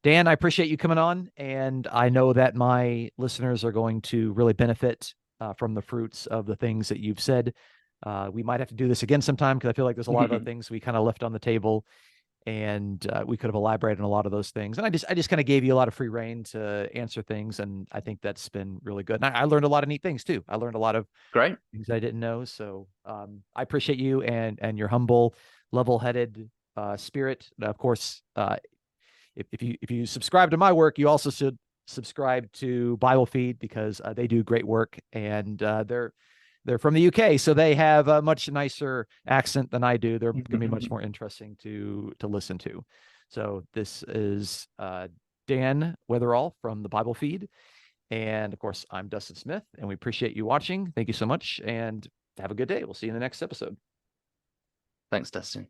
Dan, I appreciate you coming on, and I know that my listeners are going to really benefit from the fruits of the things that you've said. We might have to do this again sometime because I feel like there's a lot of other things we kind of left on the table, and we could have elaborated on a lot of those things. And I just kind of gave you a lot of free reign to answer things, and I think that's been really good. And I learned a lot of neat things too. I learned a lot of Great. things I didn't know. So I appreciate you and your humble, level-headed spirit. Of course, if you subscribe to my work, you also should subscribe to Bible Feed because they do great work, and they're from the UK, so they have a much nicer accent than I do. They're going to be much more interesting to listen to. So this is Dan Weatherall from the Bible Feed. And of course, I'm Dustin Smith, and we appreciate you watching. Thank you so much, and have a good day. We'll see you in the next episode. Thanks, Dustin.